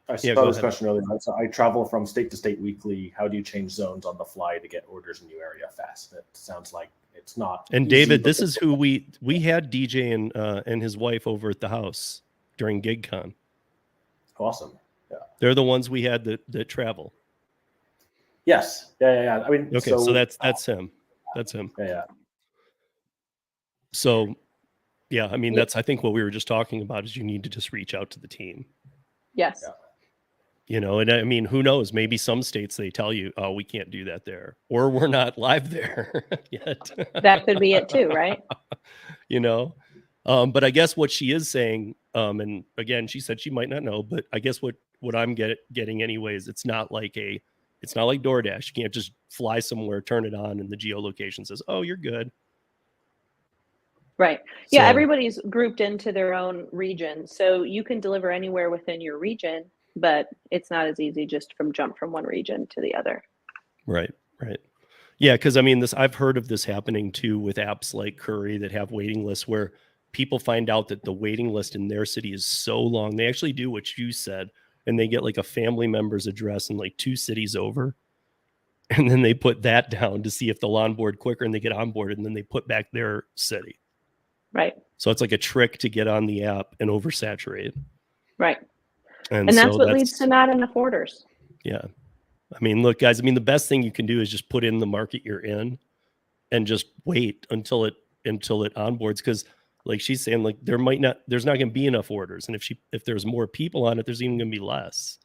I saw this question earlier. So I travel from state to state weekly. How do you change zones on the fly to get orders in new area fast? It sounds like it's not. And easy, David, this is who we had DJ and his wife over at the house during GigCon. Awesome. Yeah. They're the ones we had that travel. Yes. Yeah. I mean, okay. So that's him. That's him. Yeah. So, yeah, I mean, that's, I think what we were just talking about is you need to just reach out to the team. Yes. And I mean, who knows? Maybe some states they tell you, "Oh, we can't do that there," or "We're not live there yet." That could be it too, right? But I guess what she is saying, and again, she said she might not know, but I guess what I'm getting anyways, it's not like DoorDash. You can't just fly somewhere, turn it on, and the geolocation says, "Oh, you're good." Right. Yeah, everybody's grouped into their own region, so you can deliver anywhere within your region, but it's not as easy just jump from one region to the other. Right. Yeah, because I mean, I've heard of this happening too with apps like Curry that have waiting lists where people find out that the waiting list in their city is so long. They actually do what you said, and they get like a family member's address in like 2 cities over. And then they put that down to see if they'll onboard quicker, and they get onboarded, and then they put back their city. Right. So it's like a trick to get on the app and oversaturate. Right. And that's what leads to not enough orders. Yeah. I mean, look, guys, the best thing you can do is just put in the market you're in and just wait until it onboards. Because like she's saying, like there's not going to be enough orders. And if there's more people on it, there's even going to be less.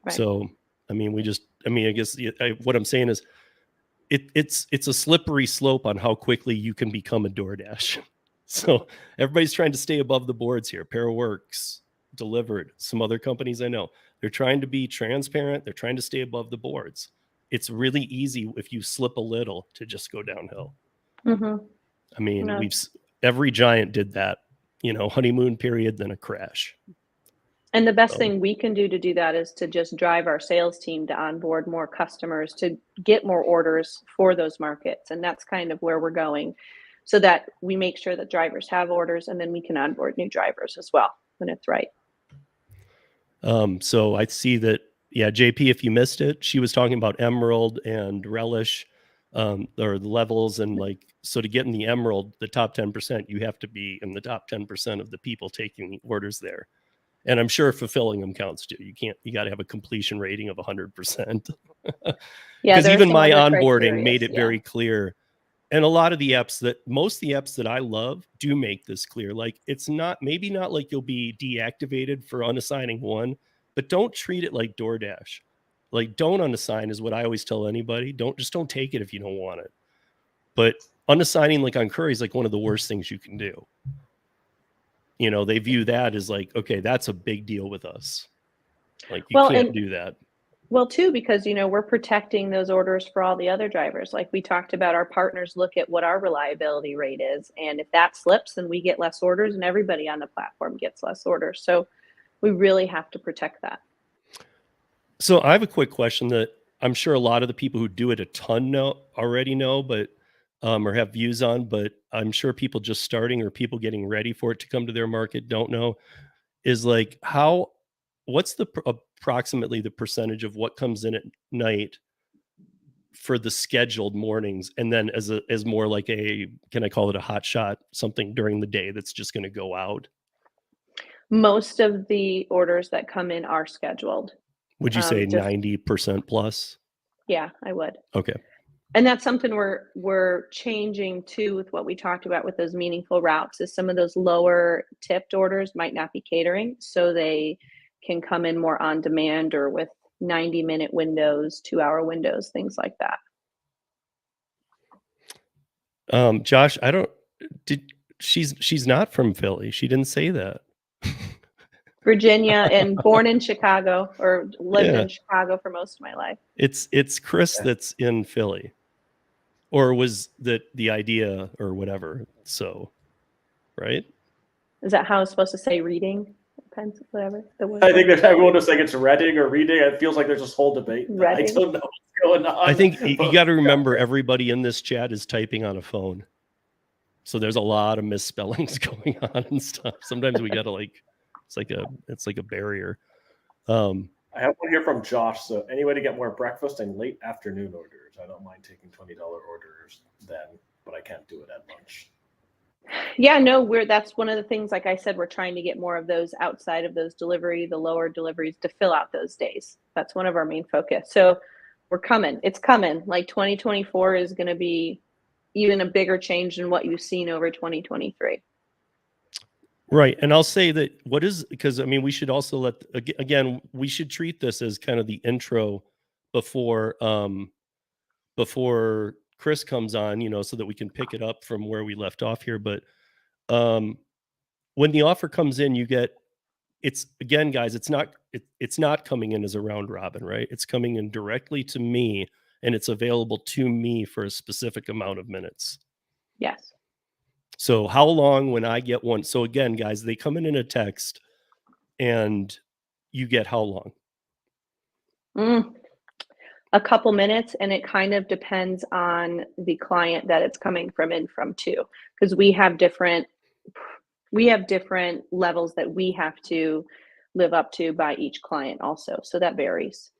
Right. So, I guess what I'm saying is it's a slippery slope on how quickly you can become a DoorDash. So everybody's trying to stay above the boards here. Paraworks, DLIVRD, some other companies I know. They're trying to be transparent. They're trying to stay above the boards. It's really easy if you slip a little to just go downhill. Mm-hmm. I mean, every giant did that, honeymoon period, then a crash. And the best thing we can do that is to just drive our sales team to onboard more customers, to get more orders for those markets. And that's kind of where we're going. so that we make sure that drivers have orders, and then we can onboard new drivers as well when it's right. So I see that, yeah, JP, if you missed it, she was talking about Emerald and Relish, or the levels, and like, so to get in the Emerald, the top 10%, you have to be in the top 10% of the people taking the orders there. And I'm sure fulfilling them counts too. You got to have a completion rating of 100%. Yeah, Because there are even some my other onboarding criterias, made it yeah. very clear. And a lot of the apps most of the apps that I love do make this clear. Like, it's maybe not like you'll be deactivated for unassigning one, but don't treat it like DoorDash. Like, don't unassign is what I always tell anybody. Don't take it if you don't want it. But unassigning, like on Curry, is like one of the worst things you can do. You know, they view that as like, okay, that's a big deal with us. Like, you can't do that. Well, too, because, you know, we're protecting those orders for all the other drivers. Like we talked about, our partners look at what our reliability rate is. And if that slips, then we get less orders, and everybody on the platform gets less orders. So we really have to protect that. So I have a quick question that I'm sure a lot of the people who do it a ton already know, but or have views on, but I'm sure people just starting or people getting ready for it to come to their market don't know, is like, what's approximately the percentage of what comes in at night for the scheduled mornings, and then as more like can I call it a hot shot, something during the day that's just going to go out? Most of the orders that come in are scheduled. Would you say 90% plus? Yeah, I would. Okay. And that's something we're changing too, with what we talked about with those meaningful routes, is some of those lower tipped orders might not be catering, so they can come in more on demand or with 90-minute windows, 2-hour windows, things like that. Josh, she's not from Philly. She didn't say that. Virginia, and born in Chicago, or lived in Chicago for most of my life. It's Chris that's in Philly. Or was that the idea or whatever? So, right? Is that how it's supposed to say reading? Whatever. I think that everyone is saying it's Reading or reading. It feels like there's this whole debate. I don't know what's going on. I think you got to remember, everybody in this chat is typing on a phone. So there's a lot of misspellings going on and stuff. Sometimes we got to it's like a barrier. I have one here from Josh. So any way to get more breakfast and late afternoon orders? I don't mind taking $20 orders then, but I can't do it at lunch. Yeah, no, that's one of the things, like I said, we're trying to get more of those outside of those the lower deliveries, to fill out those days. That's one of our main focus. So it's coming. Like 2024 is going to be even a bigger change than what you've seen over 2023. Right. And I'll say that because I mean, we should also we should treat this as kind of the intro before Chris comes on, you know, so that we can pick it up from where we left off here. But when the offer comes in, guys, it's not coming in as a round robin, right? It's coming in directly to me, and it's available to me for a specific amount of minutes. Yes. So how long when I get one? So again, guys, they come in a text, and you get how long? A couple minutes, and it kind of depends on the client that it's coming from too, because we have different levels that we have to live up to by each client also, so that varies.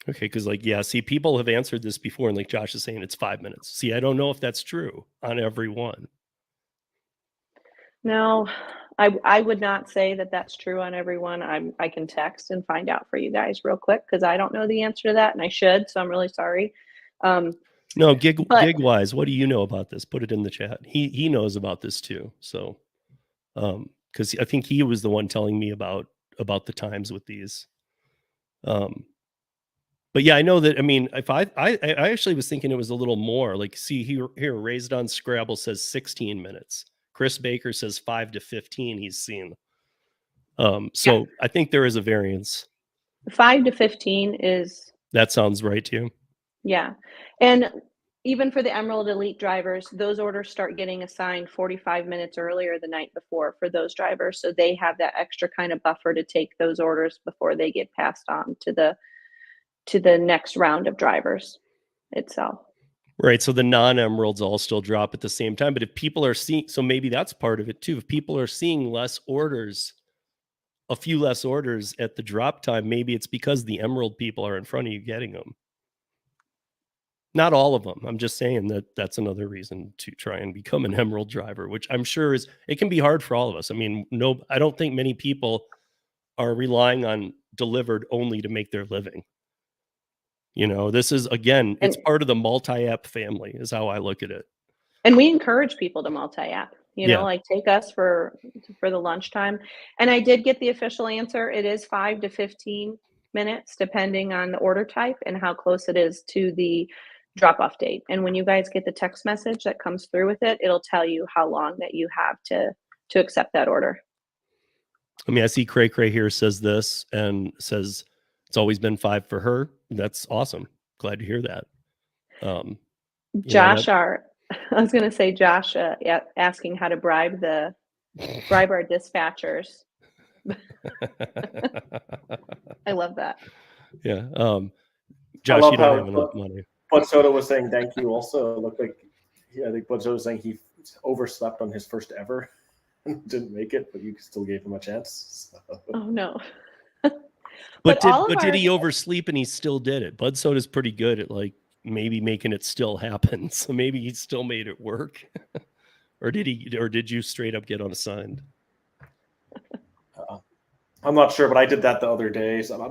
Okay, because see, people have answered this before, and like Josh is saying, it's 5 minutes. See, I don't know if that's true on every one. No, I would not say that that's true on everyone. I can text and find out for you guys real quick, because I don't know the answer to that, and I should, so I'm really sorry. No, gig wise, what do you know about this? Put it in the chat. He knows about this too. So, because I think he was the one telling me about the times with these. But yeah, I know that. I mean, if I actually was thinking it was a little more. Like, see here, Raised on Scrabble says 16 minutes. Chris Baker says 5 to 15 he's seen. So I think there is a variance. 5 to 15 is... That sounds right to you? Yeah. And even for the Emerald Elite drivers, those orders start getting assigned 45 minutes earlier the night before for those drivers. So they have that extra kind of buffer to take those orders before they get passed on to the next round of drivers itself. Right. So the non-emeralds all still drop at the same time. But if people are seeing, so maybe that's part of it too. If people are seeing less orders, a few less orders at the drop time, maybe it's because the emerald people are in front of you getting them. Not all of them. I'm just saying that that's another reason to try and become an emerald driver, which I'm sure is, it can be hard for all of us. I mean, no, I don't think many people are relying on DLIVRD only to make their living. You know, this is, again, it's And part of the multi-app family is how I look at it. and we encourage people to multi-app, you know, Yeah. like take us for the lunchtime. And I did get the official answer. It is 5 to 15 minutes, depending on the order type and how close it is to the drop-off date. And when you guys get the text message that comes through with it, it'll tell you how long that you have to accept that order. I mean, I see Cray Cray here says this and says it's always been 5 for her. That's awesome. Glad to hear that. Josh, I was going to say, Josh, asking how to bribe our dispatchers. I love that. Yeah. Josh, you don't have enough money. Bud Soda was saying thank you. Also, it looked like I think Bud Soda was saying he overslept on his first ever and didn't make it, but you still gave him a chance. So. Oh no. But did he oversleep and he still did it? Bud Soda's pretty good at like maybe making it still happen. So maybe he still made it work. or did you straight up get unassigned? I'm not sure, but I did that the other day. So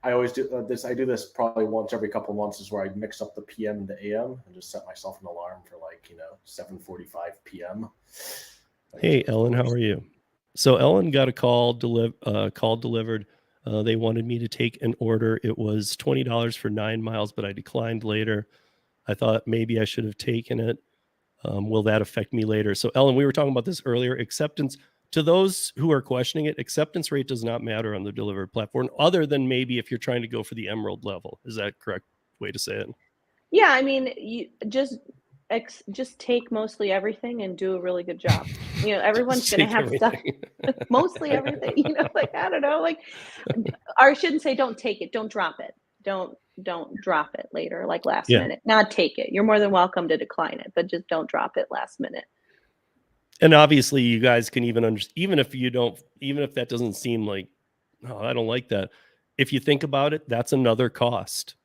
I always do this. I do this probably once every couple of months, is where I mix up the PM and the AM and just set myself an alarm for 7:45 p.m. Hey, Ellen, how are you? So Ellen got a call delivered. They wanted me to take an order. It was $20 for 9 miles, but I declined later. I thought maybe I should have taken it. Will that affect me later? So Ellen, we were talking about this earlier. Acceptance, to those who are questioning it, acceptance rate does not matter on the DLIVRD platform, other than maybe if you're trying to go for the emerald level. Is that correct way to say it? Yeah, I mean, you just take mostly everything and do a really good job. You know, everyone's going to have stuff, mostly everything, you know, like, I don't know, like, or I shouldn't say don't take it, don't drop it. Don't drop it later, like last minute. Not take it. You're more than welcome to decline it, but just don't drop it last minute. And obviously you guys can even understand, even if that doesn't seem like, oh, I don't like that. If you think about it, that's another cost.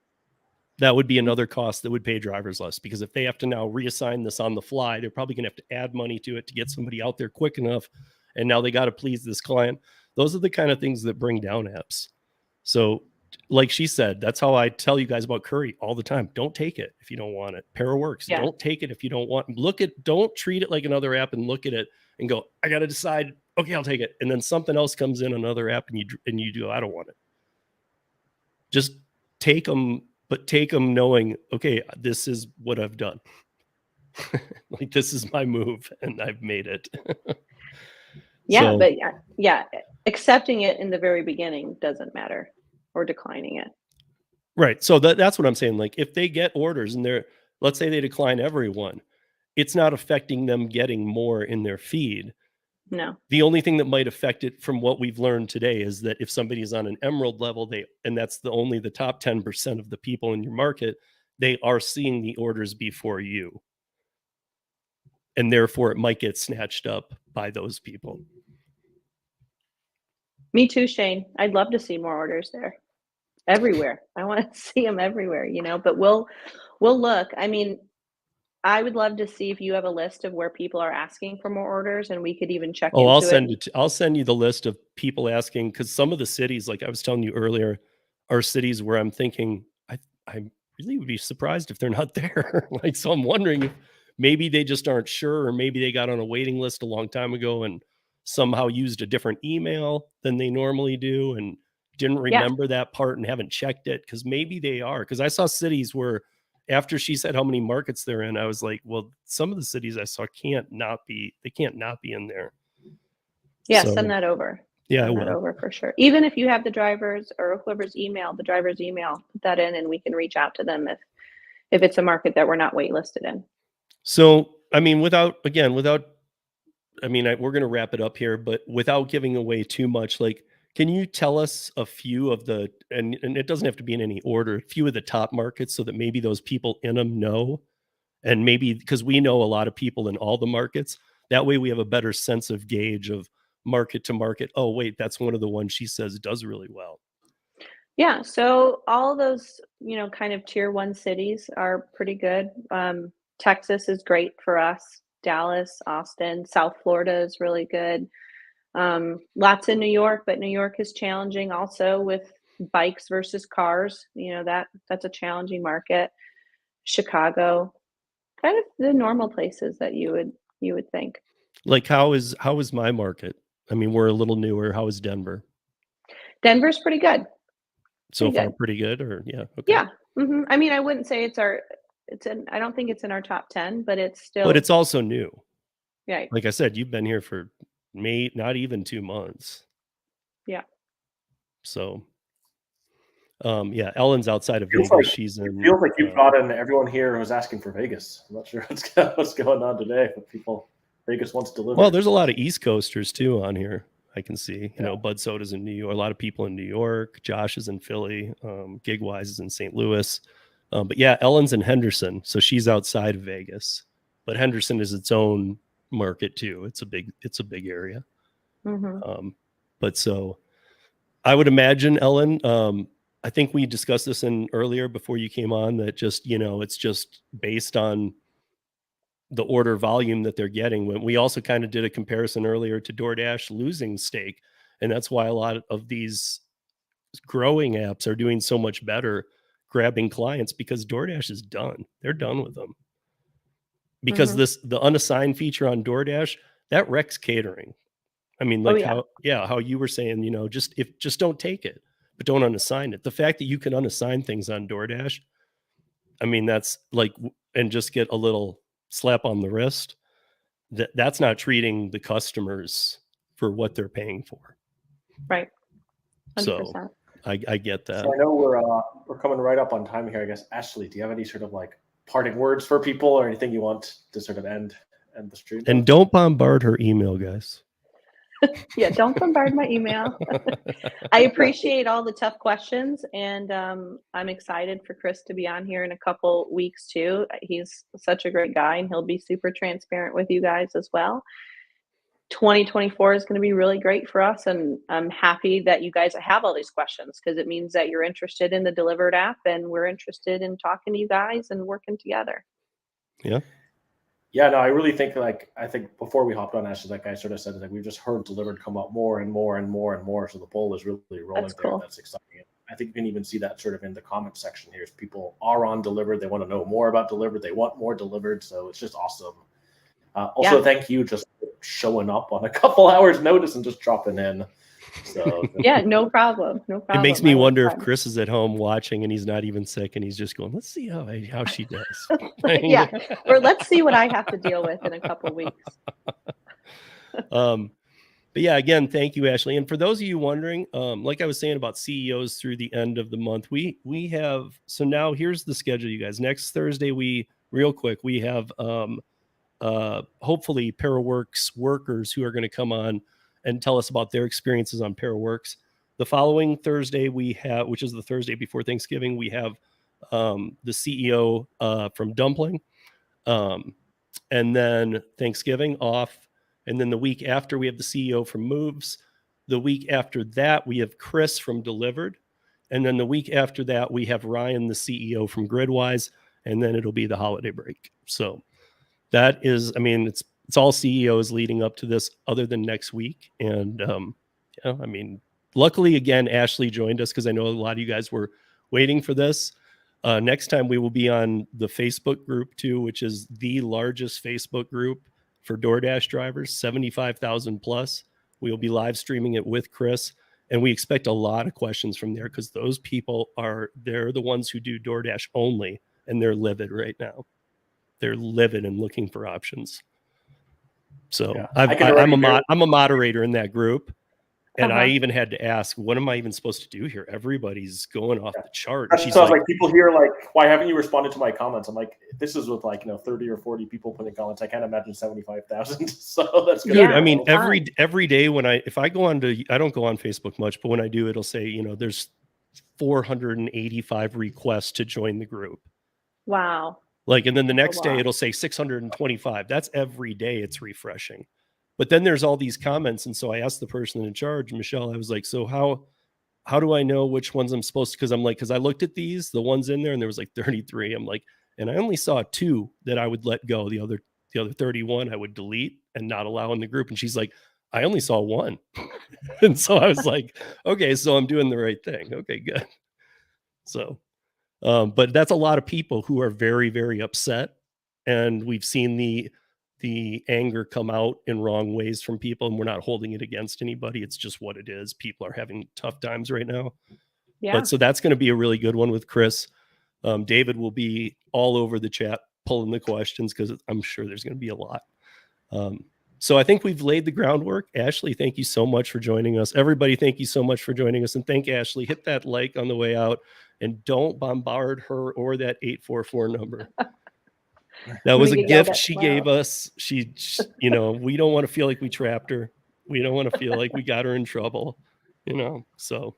That would be another cost that would pay drivers less, because if they have to now reassign this on the fly, they're probably going to have to add money to it to get somebody out there quick enough. And now they got to please this client. Those are the kind of things that bring down apps. So like she said, that's how I tell you guys about Curry all the time. Don't take it if you don't want it. Paraworks, don't take it if you don't want. Don't treat it like another app and look at it and go, I got to decide. Okay, I'll take it. And then something else comes in another app and you do, I don't want it. Just take them. But take them knowing, okay, this is what I've done. Like, this is my move and I've made it. Yeah, so, but yeah, accepting it in the very beginning doesn't matter, or declining it. Right. So that's what I'm saying. Like, if they get orders and let's say they decline everyone, it's not affecting them getting more in their feed. No. The only thing that might affect it, from what we've learned today, is that if somebody's on an emerald level, and that's only the top 10% of the people in your market, they are seeing the orders before you. And therefore it might get snatched up by those people. Me too, Shane. I'd love to see more orders there. Everywhere. I want to see them everywhere, you know, but we'll look. I mean, I would love to see if you have a list of where people are asking for more orders, and we could even check into it. I'll send you the list of people asking, because some of the cities, like I was telling you earlier, are cities where I'm thinking I really would be surprised if they're not there. Like, so I'm wondering if maybe they just aren't sure, or maybe they got on a waiting list a long time ago and somehow used a different email than they normally do and didn't remember that part and haven't checked it, because maybe they are. Because I saw cities where, after she said how many markets they're in, I was like, well, some of the cities I saw can't not be in there. Yeah, so, send that over. Yeah, send that over for sure. Even if you have the drivers or whoever's email, put that in and we can reach out to them if it's a market that we're not waitlisted in. So, I mean, we're going to wrap it up here, but without giving away too much, like, Can you tell us a few of the, and it doesn't have to be in any order, a few of the top markets so that maybe those people in them know, and maybe because we know a lot of people in all the markets, that way we have a better sense of gauge of market to market. Oh, wait, that's one of the ones she says does really well. Yeah, so all of those, kind of tier one cities are pretty good. Texas is great for us. Dallas, Austin, South Florida is really good. Lots in New York, but New York is challenging also with bikes versus cars. That's a challenging market. Chicago, kind of the normal places that you would think. Like how is my market? I mean, we're a little newer. How is Denver? Denver's pretty good. So Pretty far, good. pretty good, or yeah, okay. Yeah. I mean, I wouldn't say I don't think it's in our top 10, but it's still. But it's also new. Right. Like I said, you've been here for not even 2 months. Yeah. So, yeah, Ellen's outside of Feels Vegas. like- She's in. It feels like you've gotten everyone here who's asking for Vegas. I'm not sure what's going on today, but Vegas wants to deliver. Well, there's a lot of East Coasters too on here. I can see, Yeah. Bud Soda's in New York. A lot of people in New York. Josh is in Philly. Gigwise is in St. Louis. But yeah, Ellen's in Henderson, so she's outside of Vegas. But Henderson is its own market too. It's a big area. But so I would imagine, Ellen, I think we discussed this earlier before you came on, that just, it's just based on the order volume that they're getting. When we also kind of did a comparison earlier to DoorDash losing stake. And that's why a lot of these growing apps are doing so much better grabbing clients, because DoorDash is done. They're done with them. Because the unassigned feature on DoorDash, that wrecks catering. I mean, like how you were saying, just don't take it, but don't unassign it. The fact that you can unassign things on DoorDash, I mean, that's like, and just get a little slap on the wrist. That's not treating the customers for what they're paying for. Right. 100%. So I get that. So I know we're coming right up on time here. I guess, Ashley, do you have any sort of like parting words for people or anything you want to sort of end the stream? And don't bombard her email, guys. Yeah, don't bombard my email. I appreciate all the tough questions, and I'm excited for Chris to be on here in a couple weeks too. He's such a great guy, and he'll be super transparent with you guys as well. 2024 is going to be really great for us, and I'm happy that you guys have all these questions, because it means that you're interested in the DLIVRD app, and we're interested in talking to you guys and working together. Yeah. Yeah, no, I really think I think before we hopped on, Ashley, like I sort of said, we've just heard DLIVRD come up more and more and more and more. So the ball is really rolling. That's there. cool. That's exciting. I think you can even see that sort of in the comment section here. People are on DLIVRD. They want to know more about DLIVRD. They want more DLIVRD. So it's just awesome. Also, thank you just for showing up on a couple hours notice and just dropping in. So yeah, no problem. It makes me wonder if Chris is at home watching and he's not even sick and he's just going, let's see how she does. Yeah, or let's see what I have to deal with in a couple weeks. But yeah, again, thank you, Ashley. And for those of you wondering, like I was saying about CEOs through the end of the month, we have, so now here's the schedule, you guys. Next Thursday, we have hopefully ParaWorks workers who are going to come on and tell us about their experiences on ParaWorks. The following Thursday we have, which is the Thursday before Thanksgiving, we have the CEO from Dumpling, and then Thanksgiving off. And then the week after we have the CEO from Moves. The week after that, we have Chris from DLIVRD. And then the week after that, we have Ryan, the CEO from Gridwise, and then it'll be the holiday break. So that is, I mean, it's all CEOs leading up to this other than next week. And yeah, I mean, luckily, again, Ashley joined us because I know a lot of you guys were waiting for this. Next time we will be on the Facebook group too, which is the largest Facebook group for DoorDash drivers, 75,000 plus. We will be live streaming it with Chris. And we expect a lot of questions from there because those people they're the ones who do DoorDash only, and they're livid right now. They're livid and looking for options. So yeah, I'm a moderator in that group. And I even had to ask, what am I even supposed to do here? Everybody's going off the chart. That's She's so I was like, like, people here like, why haven't you responded to my comments? I'm like, this is with like 30 or 40 people putting comments. I can't imagine 75,000. So that's good. Dude, I mean, every day when if I go on to, I don't go on Facebook much, but when I do, it'll say, there's 485 requests to join the group. Wow. Like, and then the next day it'll say 625. That's every day. It's refreshing. But then there's all these comments. And so I asked the person in charge, Michelle, I was like, so how do I know which ones I'm supposed to? Because I looked at the ones in there and there was like 33. I'm like, and I only saw 2 that I would let go. The other 31 I would delete and not allow in the group. And she's like, I only saw 1. And so I was like, okay, so I'm doing the right thing. Okay, good. So, but that's a lot of people who are very, very upset. And we've seen the anger come out in wrong ways from people, and we're not holding it against anybody. It's just what it is. People are having tough times right now. Yeah. But so that's going to be a really good one with Chris. David will be all over the chat pulling the questions because I'm sure there's going to be a lot. So I think we've laid the groundwork. Ashley, thank you so much for joining us. Everybody, thank you so much for joining us. And thank Ashley. Hit that like on the way out and don't bombard her or that 844 number. That was a gift she gave us. She, we don't want to feel like we trapped her. We don't want to feel like we got her in trouble, so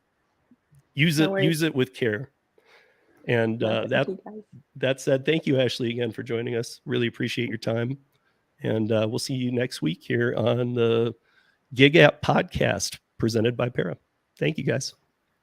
use it with care. And that said, thank you, Ashley, again for joining us. Really appreciate your time. And we'll see you next week here on the Gig App podcast presented by Para. Thank you, guys.